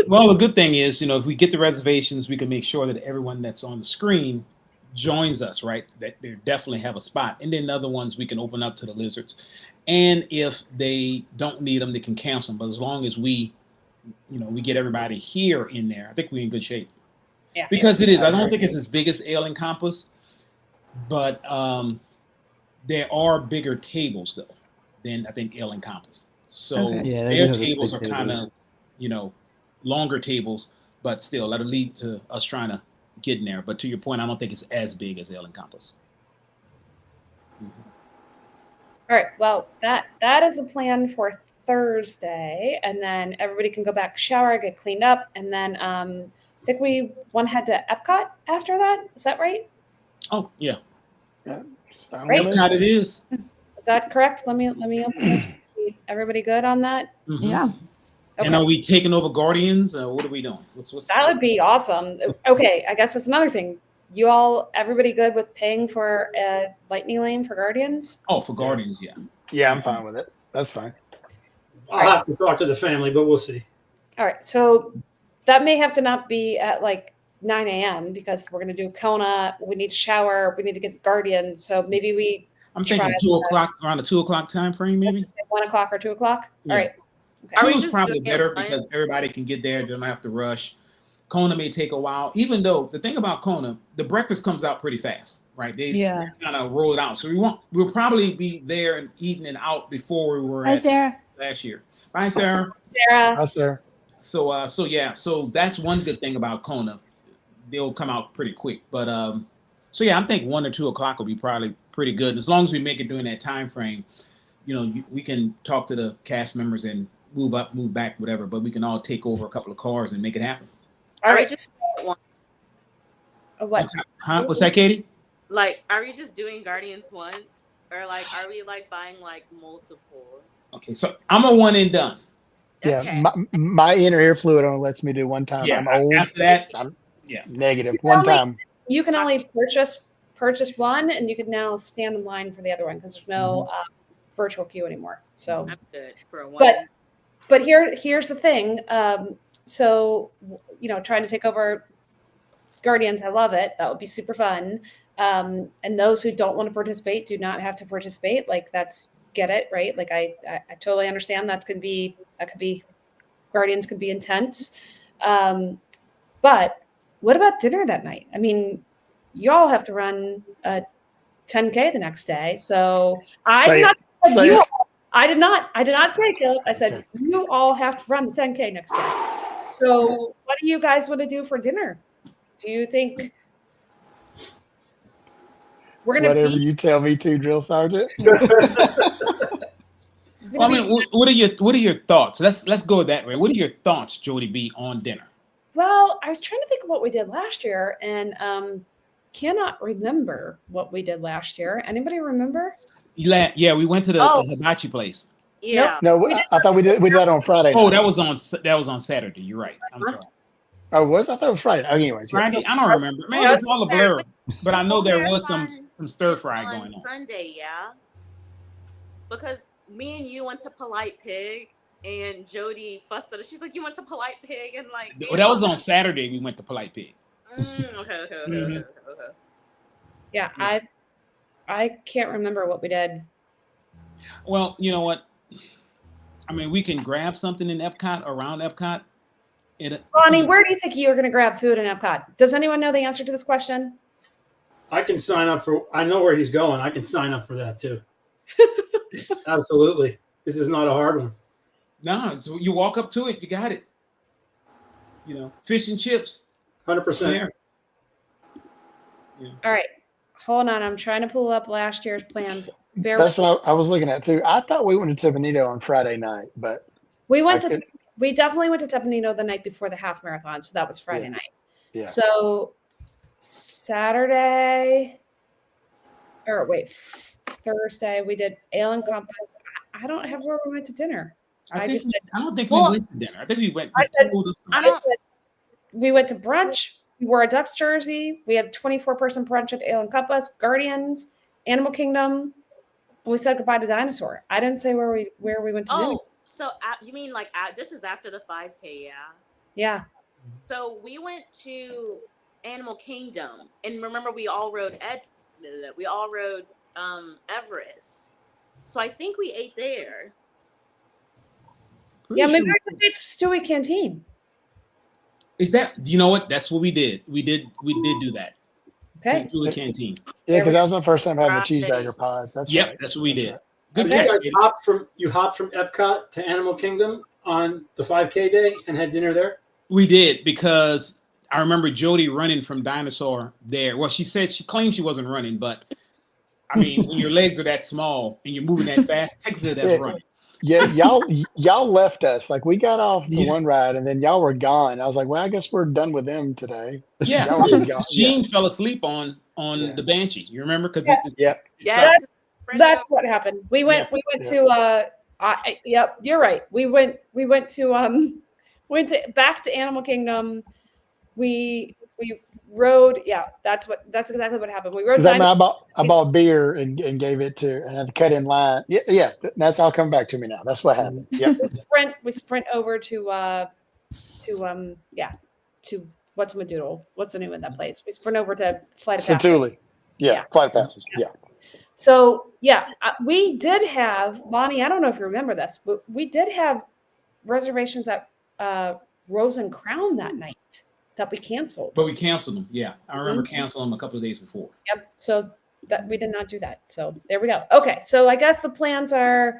Well, the good thing is, if we get the reservations, we can make sure that everyone that's on the screen joins us, right? That they definitely have a spot. And then the other ones we can open up to the lizards. And if they don't need them, they can cancel them. But as long as we get everybody here in there, I think we're in good shape. Yeah. Because it is. I don't think it's as big as Ale and Compass, but there are bigger tables, though, than I think Ale and Compass. So Okay. Yeah, they do their have the tables big are kind tables. of, longer tables, but still, that'll lead to us trying to get in there. But to your point, I don't think it's as big as Ale and Compass. All right. Well, that is a plan for Thursday, and then everybody can go back, shower, get cleaned up, and then I think we want to head to Epcot after that. Is that right? Oh, yeah. Yeah, it's fine Right. with me. Epcot it is. Is that correct? Let me open this. Everybody good on that? Mhm. Yeah. Okay. And are we taking over Guardians? What are we doing? That would be awesome. Okay, I guess that's another thing. Everybody good with paying for a lightning lane for Guardians? Oh, for Guardians, yeah. Yeah, I'm fine with it. That's fine. I'll have to talk to the family, but we'll see. All right, so that may have to not be at like 9 a.m. because if we're going to do Kona, we need to shower, we need to get Guardians. So maybe we I'm thinking 2 o'clock, around the 2 o'clock time frame, maybe. 1 o'clock or 2 o'clock. Yeah. All right. Okay. Are we 2 is just probably doing it better once? because everybody can get there. They don't have to rush. Kona may take a while, even though the thing about Kona, the breakfast comes out pretty fast, right? They kind of roll it out. So we'll probably be there and eating and out before we were Hi, at Sarah. last year. Bye, Sarah. Sarah. Hi, sir. So that's one good thing about Kona. They'll come out pretty quick. But I think 1 or 2 o'clock will be probably pretty good. As long as we make it during that time frame, we can talk to the cast members and move up, move back, whatever. But we can all take over a couple of cars and make it happen. All Are we right. just What? Huh? What's that, Katie? are we just doing Guardians once, or are we buying multiple? Okay, so I'm a one and done. Yeah, Okay. my inner ear fluid only lets me do one time. Yeah, I'm old. after that, I'm yeah. negative. One time. You can only purchase one, and you can now stand in line for the other one because there's no virtual queue anymore. So I'm good for one. But here's the thing. Trying to take over Guardians, I love it. That would be super fun. And those who don't want to participate do not have to participate. Get it, right? I totally understand that could be Guardians could be intense. But what about dinner that night? I mean, y'all have to run a 10K the next day. So I did not say you all, I did not say it, Caleb. I said, you all have to run the 10K next day. So what do you guys want to do for dinner? Do you think we're going to Whatever you tell me to, drill sergeant. Well, I mean, what are your thoughts? Let's go that way. What are your thoughts, Jody B, on dinner? Well, I was trying to think of what we did last year, and cannot remember what we did last year. Anybody remember? Yeah, we went to the hibachi place. Yeah. No, I thought we did that on Friday. Oh, night. that was on Saturday. You're right. I'm sorry. Oh, was I thought it was Friday? Oh, anyways, Friday. I don't remember. Man, it's all a blur. But I know there was some stir fry going on Sunday. Yeah, because me and you went to Polite Pig, and Jody fussed at us. She's like, "You went to Polite Pig," and like, well, that was on Saturday. We went to Polite Pig. Okay. Yeah, I can't remember what we did. Well, you know what? I mean, we can grab something in Epcot, around Epcot. Bonnie, where do you think you're going to grab food in Epcot? Does anyone know the answer to this question? I can sign up for. I know where he's going. I can sign up for that too. Absolutely. This is not a hard one. No, so you walk up to it, you got it. You know, fish and chips. 100%. Yeah. All right, hold on. I'm trying to pull up last year's plans. That's what I was looking at too. I thought we went to Benito on Friday night, but we definitely went to Tepanino the night before the half marathon, so that was Friday night. Yeah. So Thursday we did Ale and Compass. I don't have where we went to dinner. I don't think we went to dinner. I think we went. We went to brunch. We wore a Ducks jersey. We had 24-person brunch at Ale and Compass, Guardians, Animal Kingdom, and we said goodbye to Dinosaur. I didn't say where we went to dinner. So you mean like this is after the 5K, yeah? Yeah. So we went to Animal Kingdom, and remember we all rode Everest. So I think we ate there. Yeah, maybe I just ate Stewie Canteen. Is that? You know what? That's what we did. We did do that. Okay. Stewie Canteen. Yeah, because that was my first time having a cheeseburger pod. That's right. That's what we did. Right. Good catch. You hopped from Epcot to Animal Kingdom on the 5K day and had dinner there? We did, because I remember Jody running from Dinosaur there. Well, she claimed she wasn't running, but I mean, when your legs are that small and you're moving that fast, technically that's running. Yeah, y'all left us. Like, we got off the one ride and then y'all were gone. I was like, well, I guess we're done with them today. Yeah. Gene fell asleep on the Banshee. You remember? That's what happened. We went to yep, you're right. We went to back to Animal Kingdom. We rode, that's exactly what happened. We rode. I bought beer and gave it to, and had to cut in line. Yeah, that's all coming back to me now. That's what happened. Yeah. We sprint over to what's Madoodle? What's the name of that place? We sprint over to Flight of Passage. Satuli. Yeah, Flight of Passage. Yeah. So we did have, Bonnie, I don't know if you remember this, but we did have reservations at Rose and Crown that night that we canceled. But we canceled them. Yeah, I remember canceling them a couple of days before. Yep. So that we did not do that. So there we go. Okay. So I guess the plans are,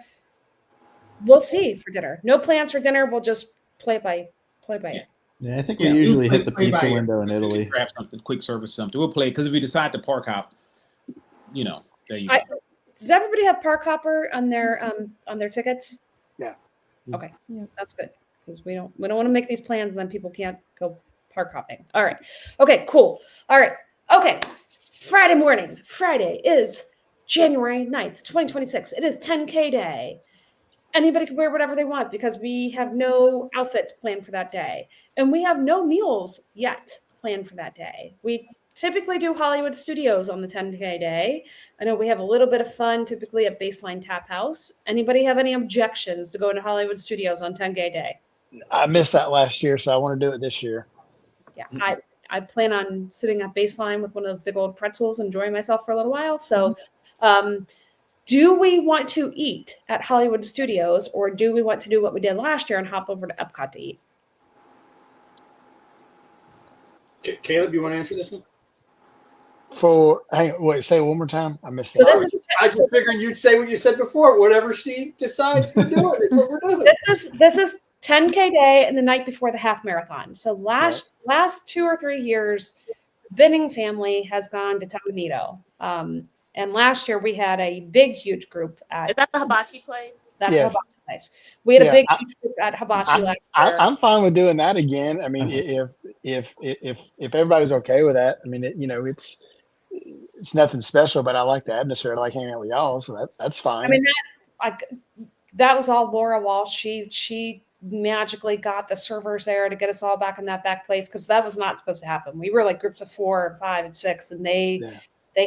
we'll see for dinner. No plans for dinner. We'll just play by ear. Yeah, I think we usually hit the pizza window in Italy. Grab something, quick service, something. We'll play, because if we decide to park hop, there you go. Does everybody have Park Hopper on their tickets? Yeah. Okay, that's good, because we don't want to make these plans and then people can't go park hopping. All right. Okay. Cool. All right. Okay. Friday morning. Friday is January 9th, 2026. It is 10K day. Anybody can wear whatever they want because we have no outfit planned for that day, and we have no meals yet planned for that day. We typically do Hollywood Studios on the 10K day. I know we have a little bit of fun typically at Baseline Tap House. Anybody have any objections to going to Hollywood Studios on 10K day? I missed that last year, so I want to do it this year. Yeah, I plan on sitting at Baseline with one of those big old pretzels, enjoying myself for a little while. So do we want to eat at Hollywood Studios, or do we want to do what we did last year and hop over to Epcot to eat? Caleb, you want to answer this one? Hang on, wait, say it one more time. I missed So that. this is I just figured you'd say what you said before. Whatever she decides we're doing is what we're doing. this is 10K day and the night before the half marathon. So Right. last 2 or 3 years, Binning family has gone to Tamanito. And last year we had a big, huge group at Is that the hibachi place? that's Yes. Hibachi place. We had a Yeah, big huge group at Hibachi last year. I'm fine with doing that again. I mean, Okay. if everybody's okay with that, I mean, it's nothing special, but I like the atmosphere. I like hanging out with y'all, so that's fine. I mean that was all Laura Walsh. She magically got the servers there to get us all back in that back place because that was not supposed to happen. We were like groups of 4 and 5 and 6, and they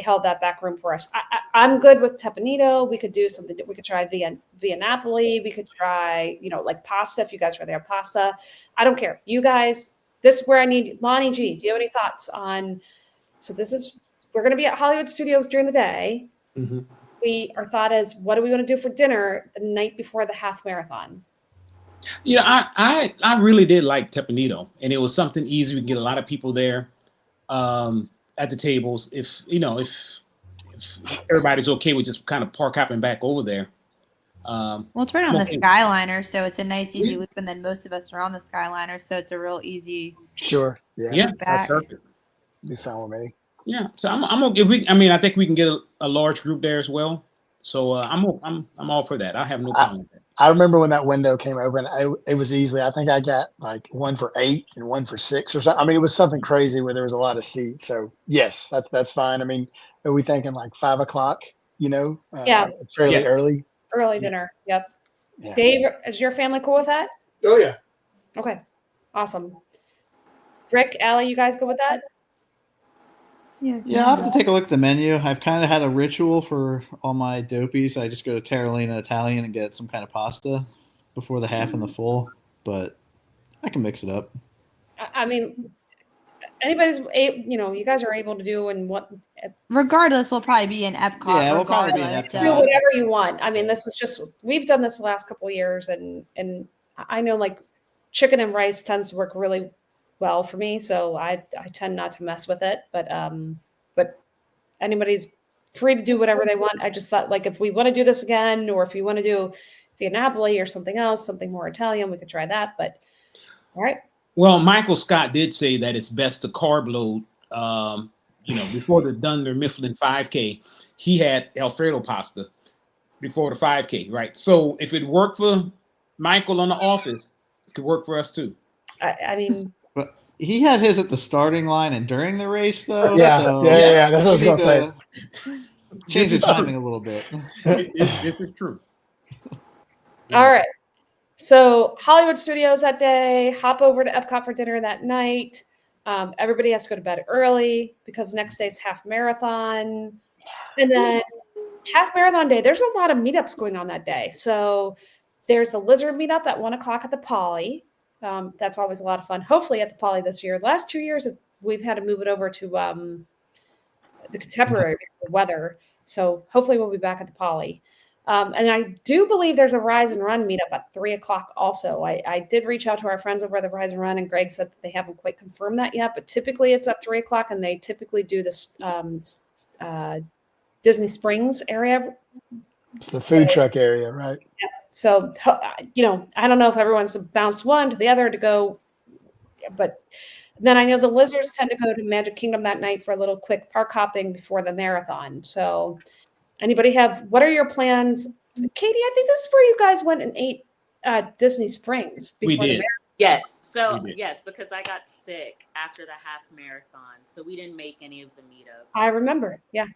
held that back room for us. I'm good with Tepanito. We could do something. We could try via Napoli. We could try, like pasta if you guys are there, pasta. I don't care. You guys, this is where I need Lonnie G. Do you have any thoughts on? So we're going to be at Hollywood Studios during the day. Mm-hmm. Our thought is, what do we want to do for dinner the night before the half marathon? I really did like Tepanito, and it was something easy. We can get a lot of people there at the tables. If everybody's okay with just kind of park hopping back over there. Well, it's right on the Skyliner, so it's a nice, easy loop, and then most of us are on the Skyliner, so it's a real easy. Sure. Yeah, that's perfect. Be fine with me. Yeah, so I'm okay. I think we can get a large group there as well. So I'm all for that. I have no problem with that. I remember when that window came open, it was easily, I think I got like 1 for 8 and 1 for 6 or something. I mean, it was something crazy where there was a lot of seats. So yes, that's fine. I mean, are we thinking like 5 o'clock, Yeah. fairly early? Early dinner. Yep. Yeah. Dave, is your family cool with that? Oh yeah. Okay. Awesome. Rick, Allie, you guys go with that? Yeah, I'll have to take a look at the menu. I've kind of had a ritual for all my dopies. I just go to Terralina Italian and get some kind of pasta before the half and the full, but I can mix it up. I mean, you guys are able to do and what. Regardless, we'll probably be in Epcot. Yeah, we'll probably be in regardless, Epcot. Do whatever you want. I mean, this is just, we've done this the last couple of years, and I know like chicken and rice tends to work really well for me, so I tend not to mess with it. But anybody's free to do whatever they want. I just thought, like, if we want to do this again, or if you want to do via Napoli or something else, something more Italian, we could try that. But all right. Well, Michael Scott did say that it's best to carb load. Before the Dunder Mifflin 5K, he had Alfredo pasta before the 5K, right? So if it worked for Michael on the office, it could work for us too. I mean, but he had his at the starting line and during the race, though. Yeah, so yeah. That's what I was going to say. Change the timing a little bit. This is true. All right. So Hollywood Studios that day, hop over to Epcot for dinner that night. Everybody has to go to bed early because next day's half marathon. And then half marathon day, there's a lot of meetups going on that day. So there's a lizard meetup at 1 o'clock at the Poly. That's always a lot of fun. Hopefully at the Poly this year. The last 2 years, we've had to move it over to the Contemporary because of weather. So hopefully we'll be back at the Poly. And I do believe there's a Rise and Run meetup at 3 o'clock also. I did reach out to our friends over at the Rise and Run, and Greg said that they haven't quite confirmed that yet, but typically it's at 3 o'clock, and they typically do this Disney Springs area. It's the food truck area, right? Yeah. So, I don't know if everyone's bounced one to the other to go, but then I know the Lizards tend to go to Magic Kingdom that night for a little quick park hopping before the marathon. So what are your plans? Katie, I think this is where you guys went and ate Disney Springs before We the did. marathon. Yes. So yes, because I got sick after the half marathon, so we didn't make any of the meetups. I remember. Yeah.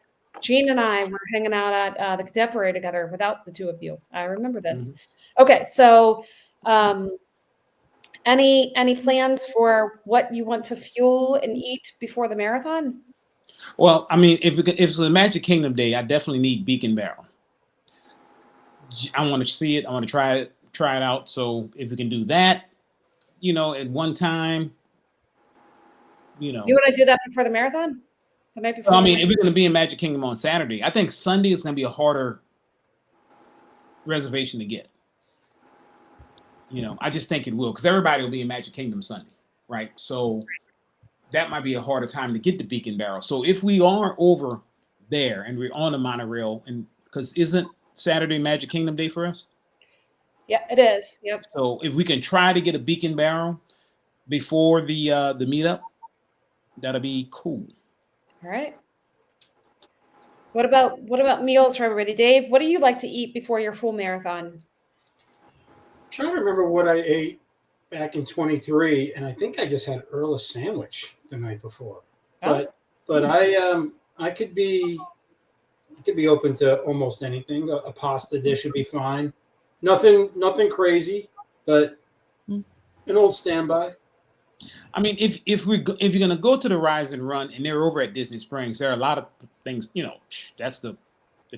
Gene and I were hanging out at the Contemporary together without the two of you. I remember this. Mm-hmm. Okay. So any plans for what you want to fuel and eat before the marathon? Well, I mean, if it's a Magic Kingdom day, I definitely need Beacon Barrel. I want to see it. I want to try it out. So if we can do that, at one time, You want to do that before the marathon? The night before? I mean, if we're going to be in Magic Kingdom on Saturday, I think Sunday is going to be a harder reservation to get. I just think it will, because everybody will be in Magic Kingdom Sunday, right? So that might be a harder time to get to Beacon Barrel. So if we are over there and we're on the monorail, and because isn't Saturday Magic Kingdom Day for us? Yeah, it is. Yep. So if we can try to get a Beacon Barrel before the meetup, that'll be cool. All right. What about meals for everybody? Dave, what do you like to eat before your full marathon? I'm trying to remember what I ate back in 23, and I think I just had Earl's sandwich the night before. But I could be open to almost anything. A pasta dish would be fine. Nothing crazy, but an old standby. I mean, if you're gonna go to the Rise and Run, and they're over at Disney Springs, there are a lot of things. That's the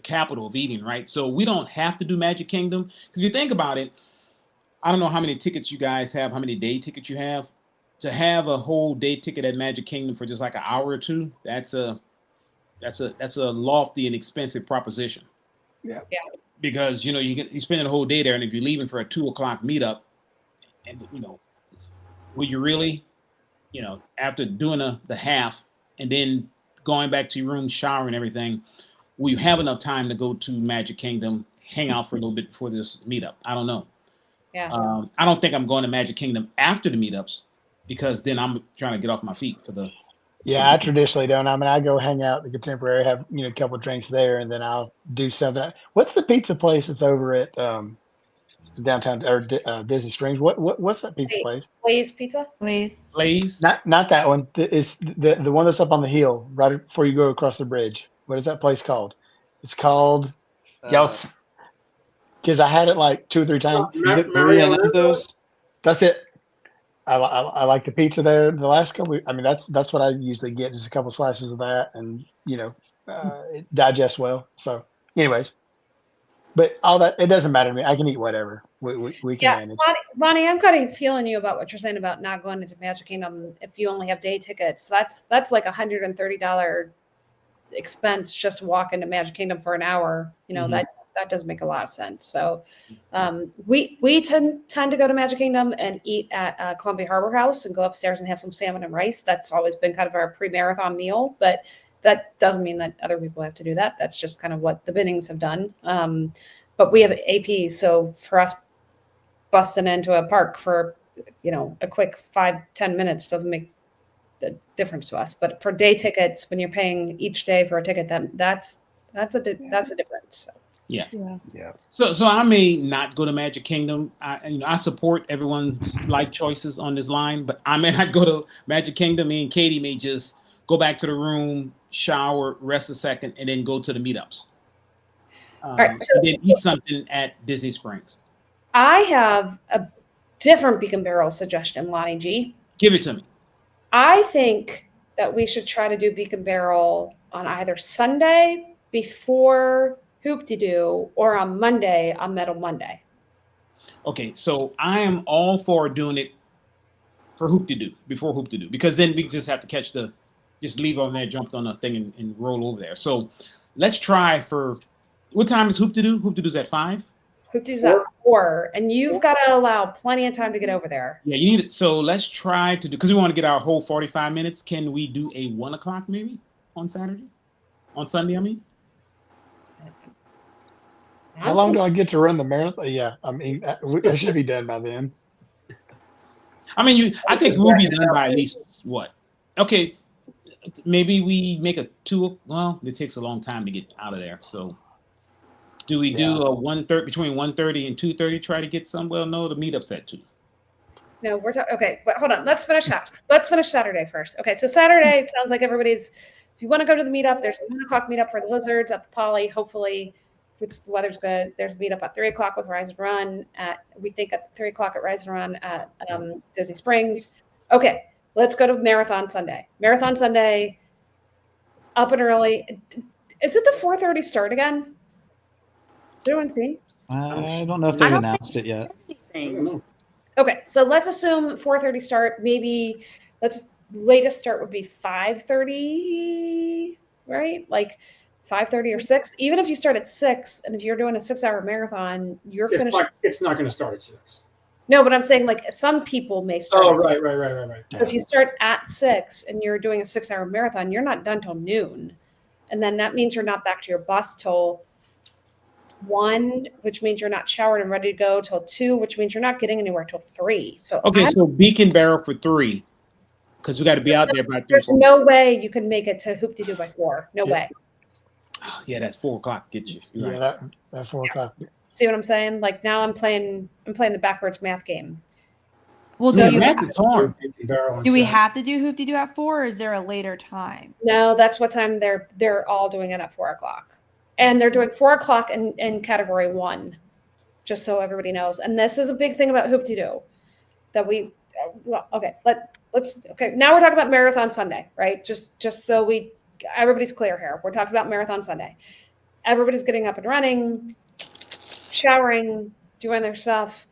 capital of eating, right? So we don't have to do Magic Kingdom because if you think about it, I don't know how many tickets you guys have, how many day tickets you have. To have a whole day ticket at Magic Kingdom for just like an hour or two, that's a lofty and expensive proposition. Yeah. Because you spend a whole day there, and if you're leaving for a 2:00 meetup, and will you really, after doing the half and then going back to your room, shower and everything, will you have enough time to go to Magic Kingdom, hang out for a little bit before this meetup? I don't know. Yeah. I don't think I'm going to Magic Kingdom after the meetups because then I'm trying to get off my feet for the. Yeah, I traditionally don't. I mean, I go hang out at the Contemporary, have a couple of drinks there, and then I'll do something. What's the pizza place that's over at downtown or Disney Springs? What's that pizza place? Lay's Pizza. Lay's. Not that one. It's the one that's up on the hill right before you go across the bridge. What is that place called? It's called because I had it like 2 or 3 times. Mariano's. That's it. I like the pizza there. The last couple, I mean, that's what I usually get, just a couple slices of that, and it digests well. So, anyways, but all that, it doesn't matter to me. I can eat whatever. We can manage. Lonnie, I'm kind of feeling you about what you're saying about not going into Magic Kingdom if you only have day tickets. That's like $130 expense just walking to Magic Kingdom for an hour. That doesn't make a lot of sense. So we tend to go to Magic Kingdom and eat at Columbia Harbor House and go upstairs and have some salmon and rice. That's always been kind of our pre-marathon meal, but that doesn't mean that other people have to do that. That's just kind of what the Binnings have done. But we have AP, so for us busting into a park for a quick 5-10 minutes doesn't make the difference to us. But for day tickets, when you're paying each day for a ticket, that's a difference. So. Yeah. So I may not go to Magic Kingdom. I support everyone's life choices on this line, but I may not go to Magic Kingdom. Me and Katie may just go back to the room, shower, rest a second, and then go to the meetups. All right, and then eat something at Disney Springs. I have a different Beacon Barrel suggestion, Lonnie G. Give it to me. I think that we should try to do Beacon Barrel on either Sunday before Hoop-de-Doo or on Monday on Metal Monday. Okay, so I am all for doing it for Hoop-de-Doo, before Hoop-de-Doo, because then we just have to just leave on there, jump on the thing and roll over there. So let's try for, what time is Hoop-de-Doo? Hoop-de-Doo's at 5? Hoop-de-Doo's at 4, and you've got to allow plenty of time to get over there. Yeah, you need it. So let's try to do, because we want to get our whole 45 minutes. Can we do a 1 o'clock maybe on Saturday? On Sunday, I mean? How long do I get to run the marathon? Yeah, I mean, I should be done by then. I mean, I think we'll be done by at least what? Okay, maybe we make a 2. Well, it takes a long time to get out of there. So, do we do a 1:30 between 1:30 and 2:30? Try to get some. Well, no, the meetup's at 2. No, we're talking. Okay, but hold on. Let's finish that. Let's finish Saturday first. Okay, so Saturday it sounds like everybody's. If you want to go to the meetup, there's a 1 o'clock meetup for the Lizards at the Poly. Hopefully, if the weather's good, there's a meetup at 3 o'clock with Rise and Run. We think at 3 o'clock at Rise and Run at Disney Springs. Okay, let's go to Marathon Sunday. Marathon Sunday, up and early. Is it the 4:30 start again? Has anyone seen? I don't know if they've announced it yet. Okay, so let's assume 4:30 start. Maybe latest start would be 5:30, right? Like 5:30 or 6. Even if you start at 6, and if you're doing a 6-hour marathon, you're finished. It's not going to start at 6. No, but I'm saying like some people may start. Oh, at right, 6. right. So if you start at 6 and you're doing a 6-hour marathon, you're not done till noon. And then that means you're not back to your bus till 1, which means you're not showered and ready to go till 2, which means you're not getting anywhere till 3. So Okay, so Beacon Barrel for 3, because we got to be out there by 3. there's no way you can make it to Hoop-de-Doo by 4. No way. Oh, yeah, that's 4 o'clock. Get you. You're Yeah, right. that 4 o'clock. See what I'm saying? Like now I'm playing the backwards math game. Well, So do math is hard. you we have to do Hoop-de-Doo at 4, or is there a later time? No, that's what time they're all doing it at 4 o'clock. And they're doing 4 o'clock in category 1, just so everybody knows. And this is a big thing about Hoop-de-Doo that we well, okay, let's okay. Now we're talking about Marathon Sunday, right? Just so everybody's clear here. We're talking about Marathon Sunday. Everybody's getting up and running, showering, doing their stuff.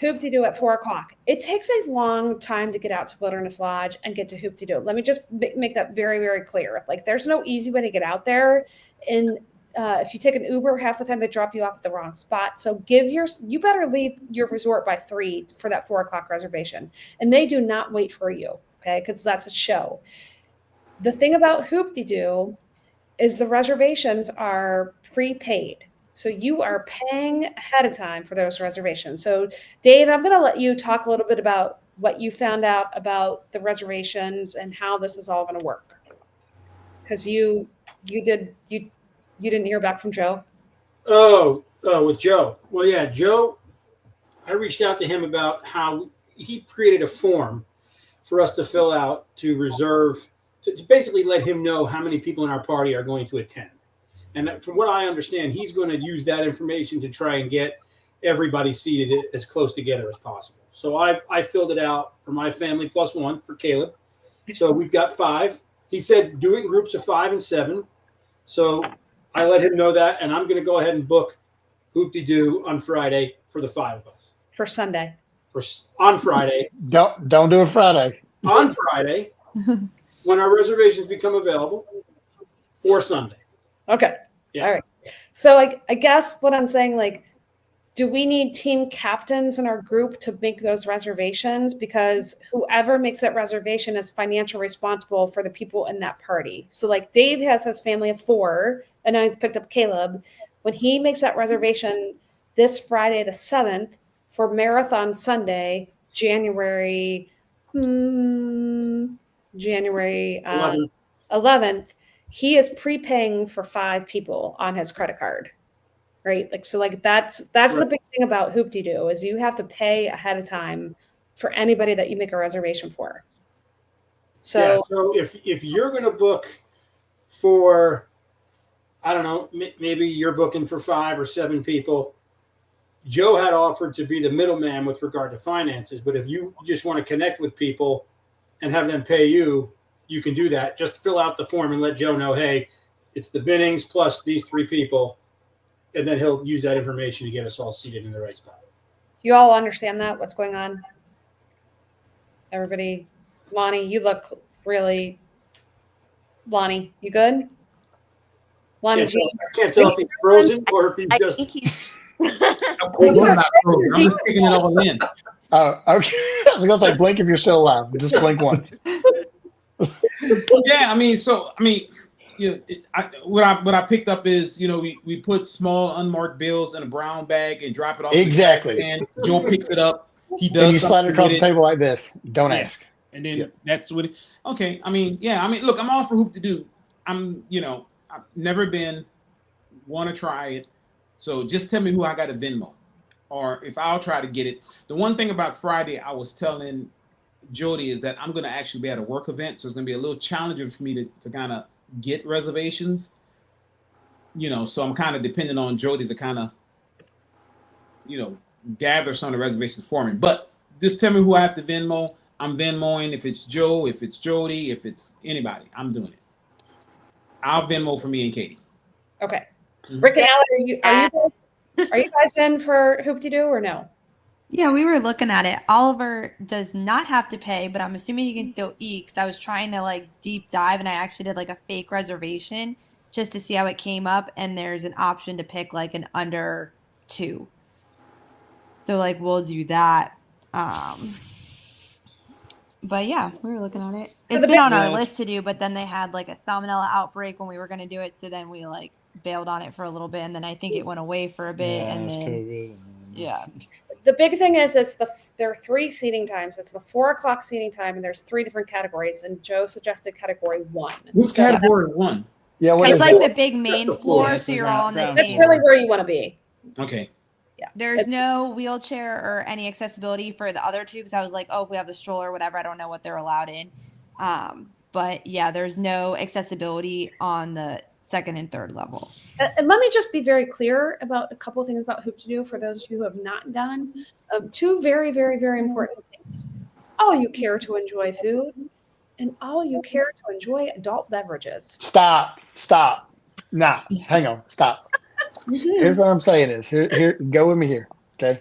Hoop-de-Doo at 4 o'clock. It takes a long time to get out to Wilderness Lodge and get to Hoop-de-Doo. Let me just make that very, very clear. Like, there's no easy way to get out there. And if you take an Uber, half the time they drop you off at the wrong spot. So you better leave your resort by 3 for that 4 o'clock reservation. And they do not wait for you, okay? Because that's a show. The thing about Hoop-de-Doo is the reservations are prepaid. So you are paying ahead of time for those reservations. So Dave, I'm going to let you talk a little bit about what you found out about the reservations and how this is all going to work. Because you didn't hear back from Joe. Oh, with Joe. Well, yeah, Joe, I reached out to him about how he created a form for us to fill out to reserve, to basically let him know how many people in our party are going to attend. And from what I understand, he's going to use that information to try and get everybody seated as close together as possible. So I filled it out for my family plus 1 for Caleb. So we've got 5. He said do it in groups of 5 and 7. So I let him know that, and I'm going to go ahead and book Hoop-de-Doo on Friday for the 5 of us. For Sunday. On Friday. Don't do it Friday. On Friday, when our reservations become available for Sunday. Okay. Yeah. All right. So I guess what I'm saying, like, do we need team captains in our group to make those reservations? Because whoever makes that reservation is financially responsible for the people in that party. So like Dave has his family of 4, and now he's picked up Caleb. When he makes that reservation this Friday, the 7th, for Marathon Sunday, January 11th, he is prepaying for 5 people on his credit card, right? Like, so like that's the big thing about Hoop-de-Doo is you have to pay ahead of time for anybody that you make a reservation for. So, yeah, so if you're going to book for, I don't know, maybe you're booking for 5 or 7 people, Joe had offered to be the middleman with regard to finances. But if you just want to connect with people and have them pay you, you can do that. Just fill out the form and let Joe know, hey, it's the Binnings plus these 3 people. And then he'll use that information to get us all seated in the right spot. you all understand that? What's going on? Everybody, Lonnie, you look really, Lonnie, you good? Lonnie, I can't tell if he's frozen or if he's I just. think he's. Of course, I'm not frozen. I'm just taking it all in. Oh, okay. I was going to say, blink if you're still alive. Just blink once. Yeah, what I picked up is, we put small unmarked bills in a brown bag and drop it off. Exactly. And Joe picks it up. He does. And you slide it across the table like this. Don't ask. And then that's what. Okay. Look, I'm all for Hoop-de-Doo. I've never been, want to try it. So just tell me who I got to Venmo, or if I'll try to get it. The one thing about Friday, I was telling Jody, is that I'm going to actually be at a work event, so it's going to be a little challenging for me to kind of get reservations. So I'm kind of dependent on Jody to kind of, gather some of the reservations for me. But just tell me who I have to Venmo. I'm Venmoing. If it's Joe, if it's Jody, if it's anybody, I'm doing it. I'll Venmo for me and Katie. Okay. Rick and Allie, are you guys in for Hoop-de-Doo or no? Yeah, we were looking at it. Oliver does not have to pay, but I'm assuming he can still eat because I was trying to like deep dive and I actually did like a fake reservation just to see how it came up. And there's an option to pick like an under 2. So like we'll do that. But yeah, we were looking at it. So It's the been big- on our Yeah. list to do, but then they had like a salmonella outbreak when we were going to do it. So then we like bailed on it for a little bit, and then I think it went away for a bit, Yeah, it and was then COVID. yeah. The big thing is there are 3 seating times. It's the 4 o'clock seating time, and there's 3 different categories. And Joe suggested category 1. Who's So category 1? Yeah, what It's is like it? the big main the floor, floor. Yeah, so it's you're the all on the ground that's same. floor. really where you want to be. Okay. Yeah. There's It's- no wheelchair or any accessibility for the other 2 because I was like, oh, if we have the stroller or whatever, I don't know what they're allowed in. But yeah, there's no accessibility on the 2nd and 3rd level. And let me just be very clear about a couple of things about Hoop to Do for those of you who have not gone. 2 very, very, very important things. All you care to enjoy food, and all you care to enjoy adult beverages. Stop. Nah, hang on. Stop. Here's what I'm saying is here. Go with me here. Okay.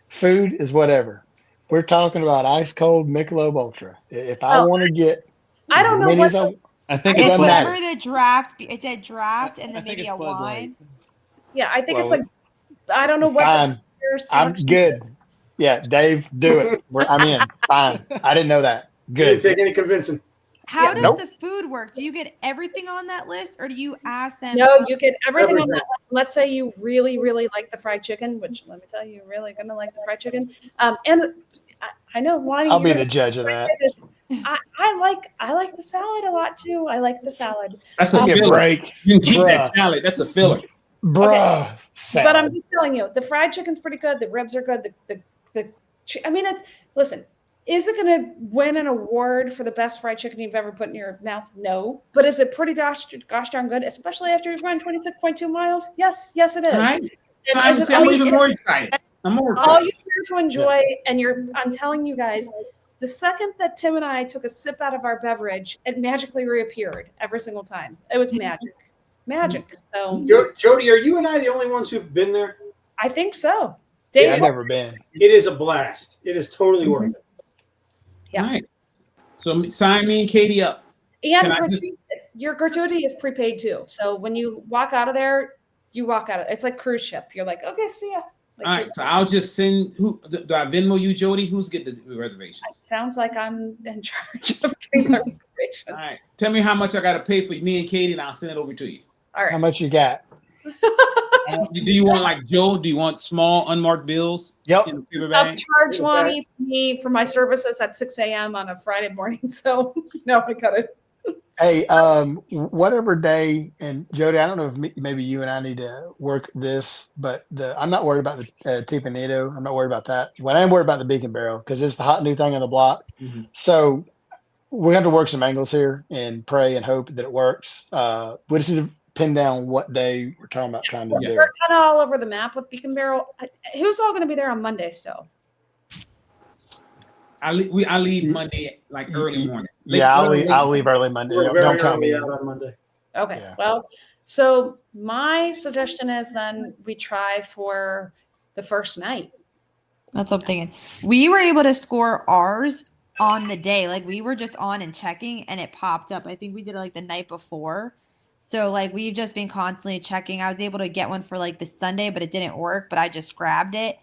Food is whatever. We're talking about ice cold Michelob Ultra. If I Oh, want to get I as don't know many what as I, I think It It's doesn't whatever matter. the draft. It's a draft and I then think maybe it's a Bud wine. Light. Yeah, I think it's Well, like I don't know what fine. the I'm selection good. Yeah, Dave, do it. I'm in. Fine. I didn't know that. It didn't Good. take any convincing. How Yeah. does Nope. the food work? Do you get everything on that list, or do you ask them? No, you get everything on Everything. that. Let's say you really, really like the fried chicken, which let me tell you, you're really gonna like the fried chicken. And I know, Lonnie, I'll be you're the judge of that. I like the salad a lot too. I like the salad. That's a Give me a filler. break. You can keep that Bruh. salad. That's a filler. Bruh. But I'm Salad. just telling you, the fried chicken's pretty good. The ribs are good. I mean, listen. Is it going to win an award for the best fried chicken you've ever put in your mouth? No. But is it pretty gosh darn good, especially after you've run 26.2 miles? Yes, it is. All right. So And is it I'm all, even more excited. I'm more all excited. you care to enjoy, and I'm telling you guys, the second that Tim and I took a sip out of our beverage, it magically reappeared every single time. It was magic. So Jody, are you and I the only ones who've been there? I think so. Yeah, Dave, I've never been. It is a blast. It is totally worth it. Yeah. All right. So sign me and Katie up. and Can I just- your gratuity is prepaid too. So when you walk out of there, you walk out of it's like cruise ship. You're like, okay, see ya. Like, All right. So I'll just send. Who do I Venmo you, Jody? Who's get the reservations? it sounds like I'm in charge of getting the reservations. All right. Tell me how much I got to pay for me and Katie, and I'll send it over to you. All How right. much you got? Do you want like Joe? Do you want small unmarked bills Yep. in the paper I'll bag? charge Lonnie for my services at 6 a.m. on a Friday morning. So I got it. Hey, whatever day, and Jody, I don't know if maybe you and I need to work this, but I'm not worried about the Tipanito. I'm not worried about that. What I am worried about the Beacon Barrel because it's the hot new thing on the block. Mm-hmm. So we have to work some angles here and pray and hope that it works. We just need to pin down what day we're talking about trying to do. We're kind of all over the map with Beacon Barrel. Who's all going to be there on Monday still? I leave Monday like early morning. Yeah, I'll leave early Monday. We're very Don't count me early in. out on Monday. Okay. Yeah. Well, so my suggestion is then we try for the first night. That's what I'm thinking. We were able to score ours on the day. Like we were just on and checking and it popped up. I think we did it like the night before. So like we've just been constantly checking. I was able to get one for like the Sunday, but it didn't work. But I just grabbed it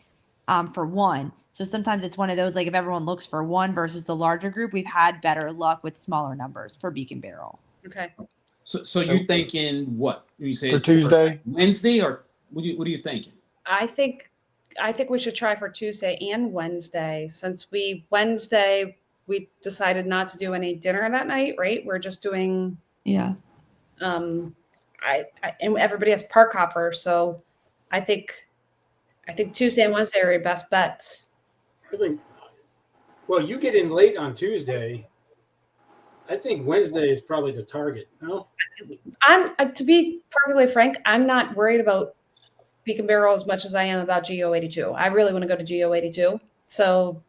for one. So sometimes it's one of those, like if everyone looks for one versus the larger group, we've had better luck with smaller numbers for Beacon Barrel. Okay. So you're thinking what? You say For Tuesday? Wednesday, or what are you thinking? I think we should try for Tuesday and Wednesday since Wednesday we decided not to do any dinner that night, right? We're just doing Yeah. and everybody has park hopper, so I think Tuesday and Wednesday are your best bets. I think. Well, you get in late on Tuesday. I think Wednesday is probably the target. No. To be perfectly frank, I'm not worried about Beacon Barrel as much as I am about GO82. I really want to go to GO82. So,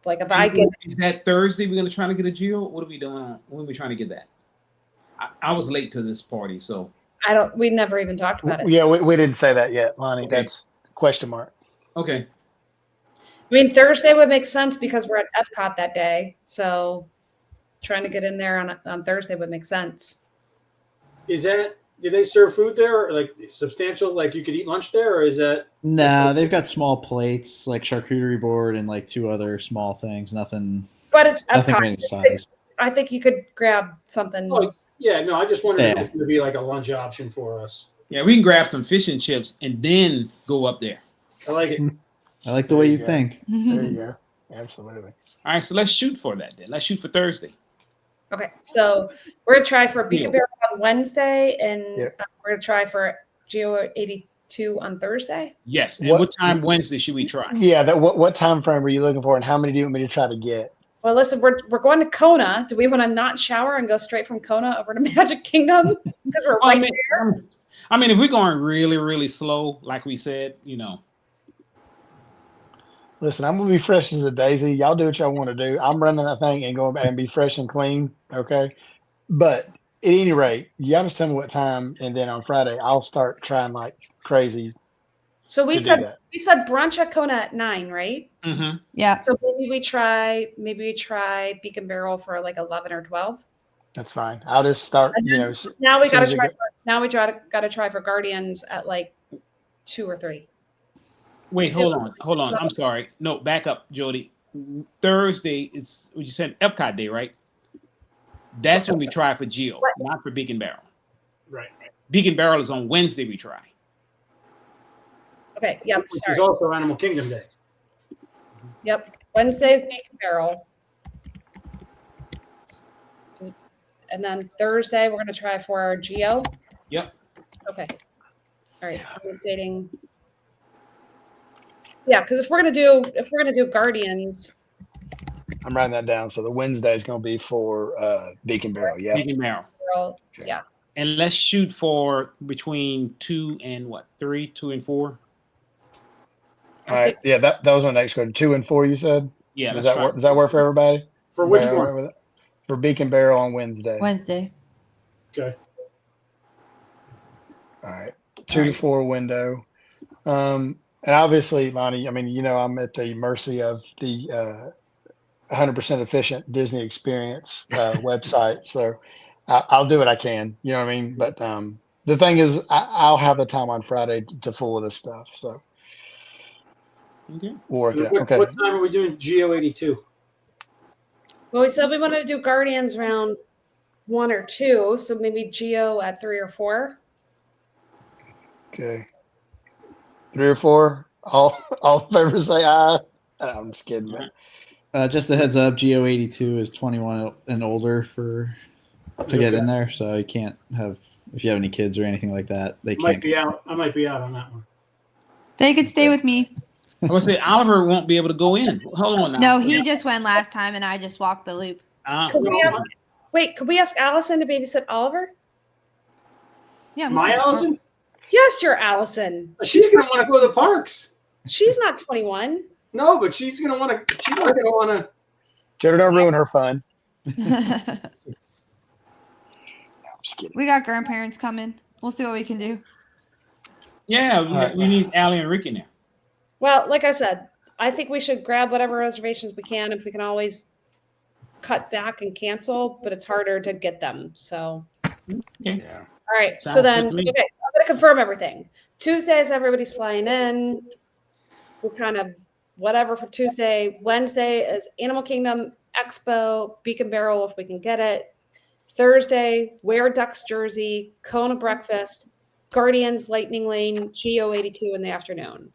like, if I get Is that Thursday? We're gonna try to get a Geo. What are we doing? When are we trying to get that? I was late to this party, so we never even talked about it. Yeah, we didn't say that yet, Lonnie. Okay. That's question mark. okay. I mean, Thursday would make sense because we're at Epcot that day. So, trying to get in there on Thursday would make sense. Is that do they serve food there, like substantial, like you could eat lunch there, or is that? No, they've got small plates like charcuterie board and like 2 other small things. Nothing, But it's nothing of any size. I think you could grab something. Oh, yeah, no, I just wondered if it Yeah. was going to be like a lunch option for us. Yeah, we can grab some fish and chips and then go up there. I like it. I like the way you think. There you go. Absolutely. All right, so let's shoot for that then. Let's shoot for Thursday. Okay, so we're gonna try for Beacon Bear on Wednesday, and Yep. we're gonna try for Geo 82 on Thursday. Yes. And What- what time Wednesday should we try? Yeah. What time frame are you looking for, and how many do you want me to try to get? Well, listen, we're going to Kona. Do we want to not shower and go straight from Kona over to Magic Kingdom because we're right there? I mean, if we're going really, really slow, like we said, Listen, I'm gonna be fresh as a daisy. Y'all do what y'all want to do. I'm running that thing and going and be fresh and clean. Okay. But at any rate, y'all just tell me what time, and then on Friday I'll start trying like crazy. So we to do said that. brunch at Kona at 9, right? mm-hmm. Yeah. So maybe we try Beacon Barrel for like 11 or 12. That's fine. I'll just start. And You then know, Now we as soon got as to you try. get- Now we got to try for Guardians at like 2 or 3. Wait, So- hold on. I'm sorry. No, back up, Jody. Thursday is what you said, Epcot Day, right? That's when we try for Geo, Right. not for Beacon Barrel. Right. Beacon Barrel is on Wednesday. We try. Okay. Yep. Which is Sorry. also Animal Kingdom Day. Yep. Wednesday is Beacon Barrel. And then Thursday, we're going to try for our Geo. Yep. Okay. All right. I'm updating. Yeah, because if we're gonna do Guardians, I'm writing that down. So the Wednesday is going to be for Beacon Barrel. Yeah. Beacon Barrel. Barrel, Okay. yeah. And let's shoot for between 2 and 3, 2 and 4. All right. Yeah. That was my next question. 2 and 4. You said. Yeah. Does let's that try. work? Does that work for everybody? For which Everybody all one? right with it? For Beacon Barrel on Wednesday. Wednesday. Okay. All right. 2 to 4 window. And obviously, Lonnie, I mean, I'm at the mercy of the 100% efficient Disney experience website. So I'll do what I can, you know what I mean? But the thing is, I'll have the time on Friday to fool with this stuff. So Okay. we'll work it out. What, Okay. what time are we doing Geo 82? Well, we said we wanted to do Guardians round 1 or 2, so maybe Geo at 3 or 4. Okay. 3 or 4. All in favor say aye. I'm just kidding, man. Just a heads up, Geo 82 is 21 and older to get in there, so you can't have, if you have any kids or anything like that, they I might can't. be out. I might be out on that one. They could stay with me. I would say Oliver won't be able to go in. Hold on now. No, he just went last time, and I just walked the loop. Could we ask Allison to babysit Oliver? Yeah, My Allison? Yes, you're Allison. She's going to want to go to the parks. She's not 21. No, but she's going to want to. She's not going to want to. Jody, don't ruin her fun. we No, I'm just kidding. got grandparents coming. We'll see what we can do. Yeah, we need Allie and Ricky now. Well, like I said, I think we should grab whatever reservations we can. If we can always cut back and cancel, but it's harder to get them. So, Yeah. all right. Sounds So then, good to me. okay, I'm going to confirm everything. Tuesdays, everybody's flying in. We're kind of whatever for Tuesday. Wednesday is Animal Kingdom Expo, Beacon Barrel if we can get it. Thursday, wear Ducks jersey, Kona breakfast, Guardians Lightning Lane, Geo 82 in the afternoon.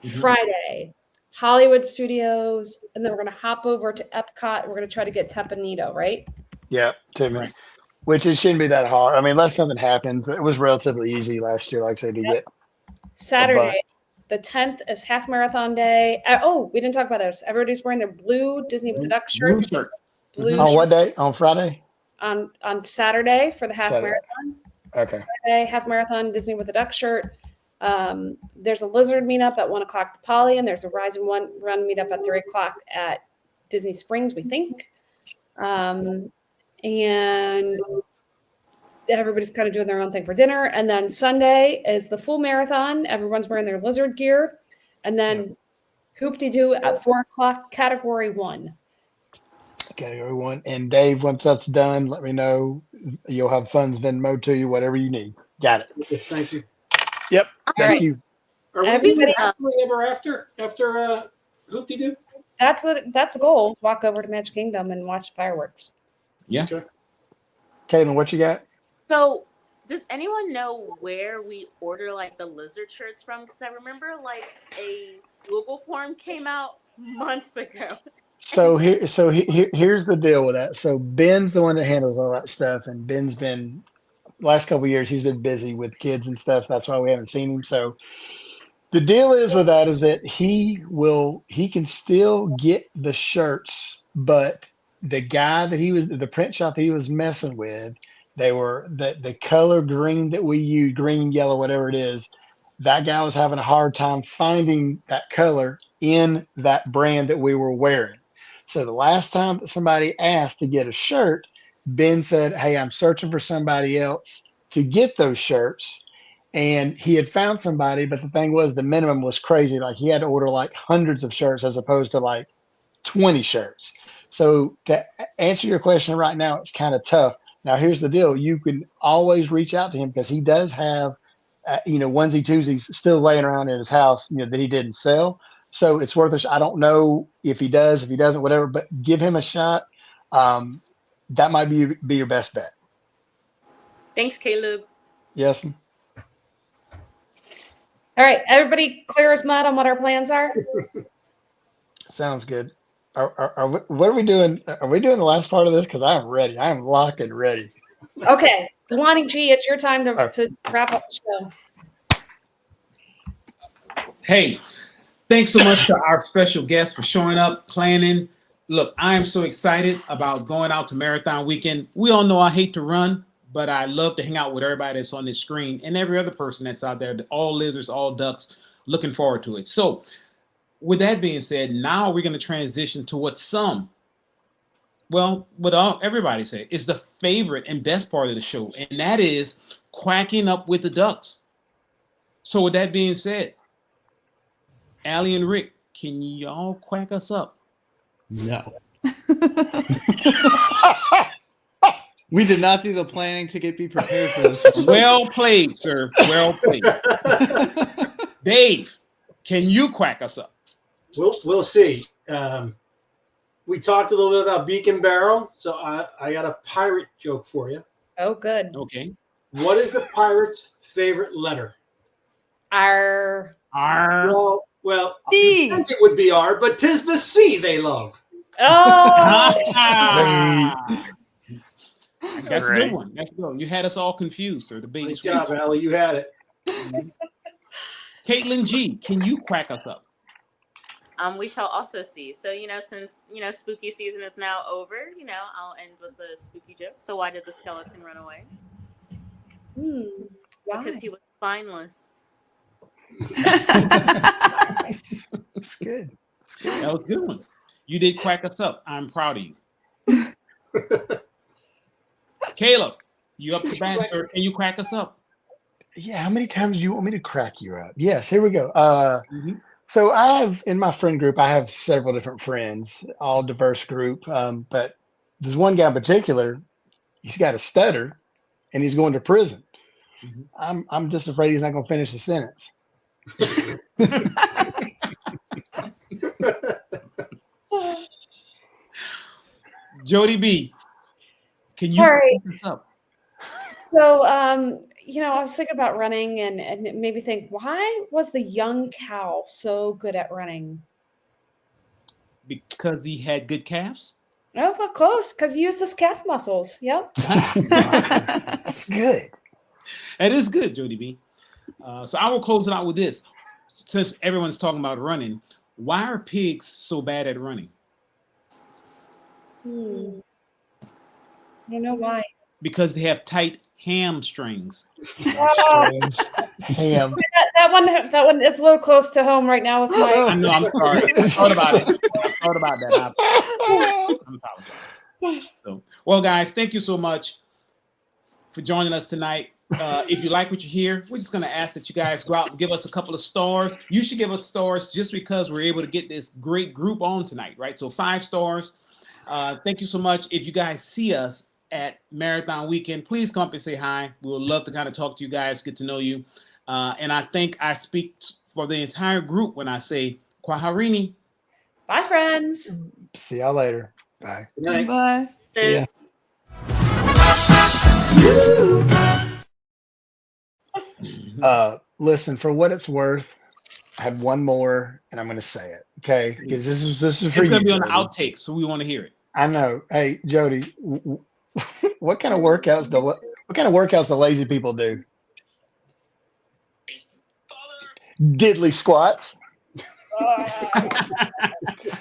Mhm. Friday, Hollywood Studios, and then we're going to hop over to Epcot. We're going to try to get Tepanito, right? Yeah, Timmy. Right. Which it shouldn't be that hard. I mean, unless something happens. It was relatively easy last year, like I said, to get. Saturday, the 10th is half marathon day. We didn't talk about this. Everybody's wearing their blue Disney with the Duck Blue shirt. shirt. Blue On shirt what day? On Friday? on Saturday for the half Saturday. marathon. Okay. Saturday, half marathon Disney with the Duck shirt. There's a Lizard meetup at 1 o'clock at the Poly, and there's a Rise and Run meetup at 3 o'clock at Disney Springs, we think. And everybody's kind of doing their own thing for dinner. And then Sunday is the full marathon. Everyone's wearing their Lizard gear. And then Hoop-de-doo at 4 o'clock, category 1. category 1. And Dave, once that's done, let me know. You'll have funds Venmo to you, whatever you need. Got it. Okay, thank you. Yep. All Thank right. you. Are we Everybody- doing happily ever after Hoop-de-Doo? That's the goal. Walk over to Magic Kingdom and watch fireworks. Yeah. Okay. Caitlin, what you got? So, does anyone know where we order like the lizard shirts from? Because I remember like a Google form came out months ago. Here's the deal with that. So Ben's the one that handles all that stuff, and Ben's been last couple of years he's been busy with kids and stuff. That's why we haven't seen him. So the deal is with that is that he can still get the shirts, but the guy that the print shop he was messing with, they were the color green that we use, green, yellow, whatever it is. That guy was having a hard time finding that color in that brand that we were wearing. So the last time that somebody asked to get a shirt, Ben said, "Hey, I'm searching for somebody else to get those shirts." And he had found somebody, but the thing was the minimum was crazy. Like he had to order like hundreds of shirts as opposed to like 20 shirts. So to answer your question right now, it's kind of tough. Now, here's the deal. You can always reach out to him because he does have, onesie twosies still laying around in his house, that he didn't sell. So it's worth I don't know if he does, if he doesn't, whatever, but give him a shot. That might be your best bet. Thanks, Caleb. Yes. All right, everybody clear as mud on what our plans are? Sounds good. What are we doing? Are we doing the last part of this? Because I'm ready. I'm locked and ready. Okay, Lonnie G, it's your time to wrap up the show. Hey, thanks so much to our special guests for showing up, planning. Look, I am so excited about going out to Marathon Weekend. We all know I hate to run, but I love to hang out with everybody that's on this screen and every other person that's out there, all lizards, all ducks. Looking forward to it. So with that being said, now we're going to transition to what everybody said is the favorite and best part of the show, and that is quacking up with the ducks. So with that being said, Allie and Rick, can y'all quack us up? No. We did not do the planning to be prepared for this one. Well played, sir. Well played. Dave, can you quack us up? We'll see. We talked a little bit about Beacon Barrel, so I got a pirate joke for you. Oh, good. Okay. What is a pirate's favorite letter? R. Well, C. I think it would be R, but 'tis the sea they love. Oh, That's a good one. That's good. You had us all confused, sir. The big Nice job, Allie. You had it. Caitlin G, can you quack us up? We shall also see. So, since, spooky season is now over, I'll end with the spooky joke. So why did the skeleton run away? why? Because he was spineless. That's good. That was a good one. You did quack us up. I'm proud of you. Caleb, you up to bat, sir? Can you quack us up? Yeah. How many times do you want me to crack you up? Yes. Here we go. So I have in my friend group, I have several different friends, all diverse group. But there's one guy in particular, he's got a stutter and he's going to prison. I'm just afraid he's not going to finish the sentence. Jody B, can you All right. quack us up? So, I was thinking about running and it made me think, why was the young cow so good at running? Because he had good calves? Oh, well, close, because he used his calf muscles. Yep. That's good. That is good, Jody B. So I will close it out with this. Since everyone's talking about running, why are pigs so bad at running? I don't know why. Because they have tight hamstrings. Ham. That one is a little close to home right now with my. I know, I'm sorry. I thought about it. I thought about that. I apologize. So, well, guys, thank you so much for joining us tonight. If you like what you hear, we're just going to ask that you guys go out and give us a couple of stars. You should give us stars just because we're able to get this great group on tonight, right? So 5 stars. Thank you so much. If you guys see us at Marathon Weekend, please come up and say hi. We would love to kind of talk to you guys, get to know you. And I think I speak for the entire group when I say Kwaharini. Bye, friends. See y'all later. Bye. Good night. Bye. See ya. Listen, for what it's worth, I had one more, and I'm going to say it. Okay, because this is for It's you. going to be on the Jody. outtakes, so we want to hear it. I know. Hey, Jody, what kind of workouts the lazy people do? Diddly squats. All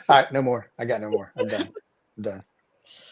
right, no more. I got no more. I'm done.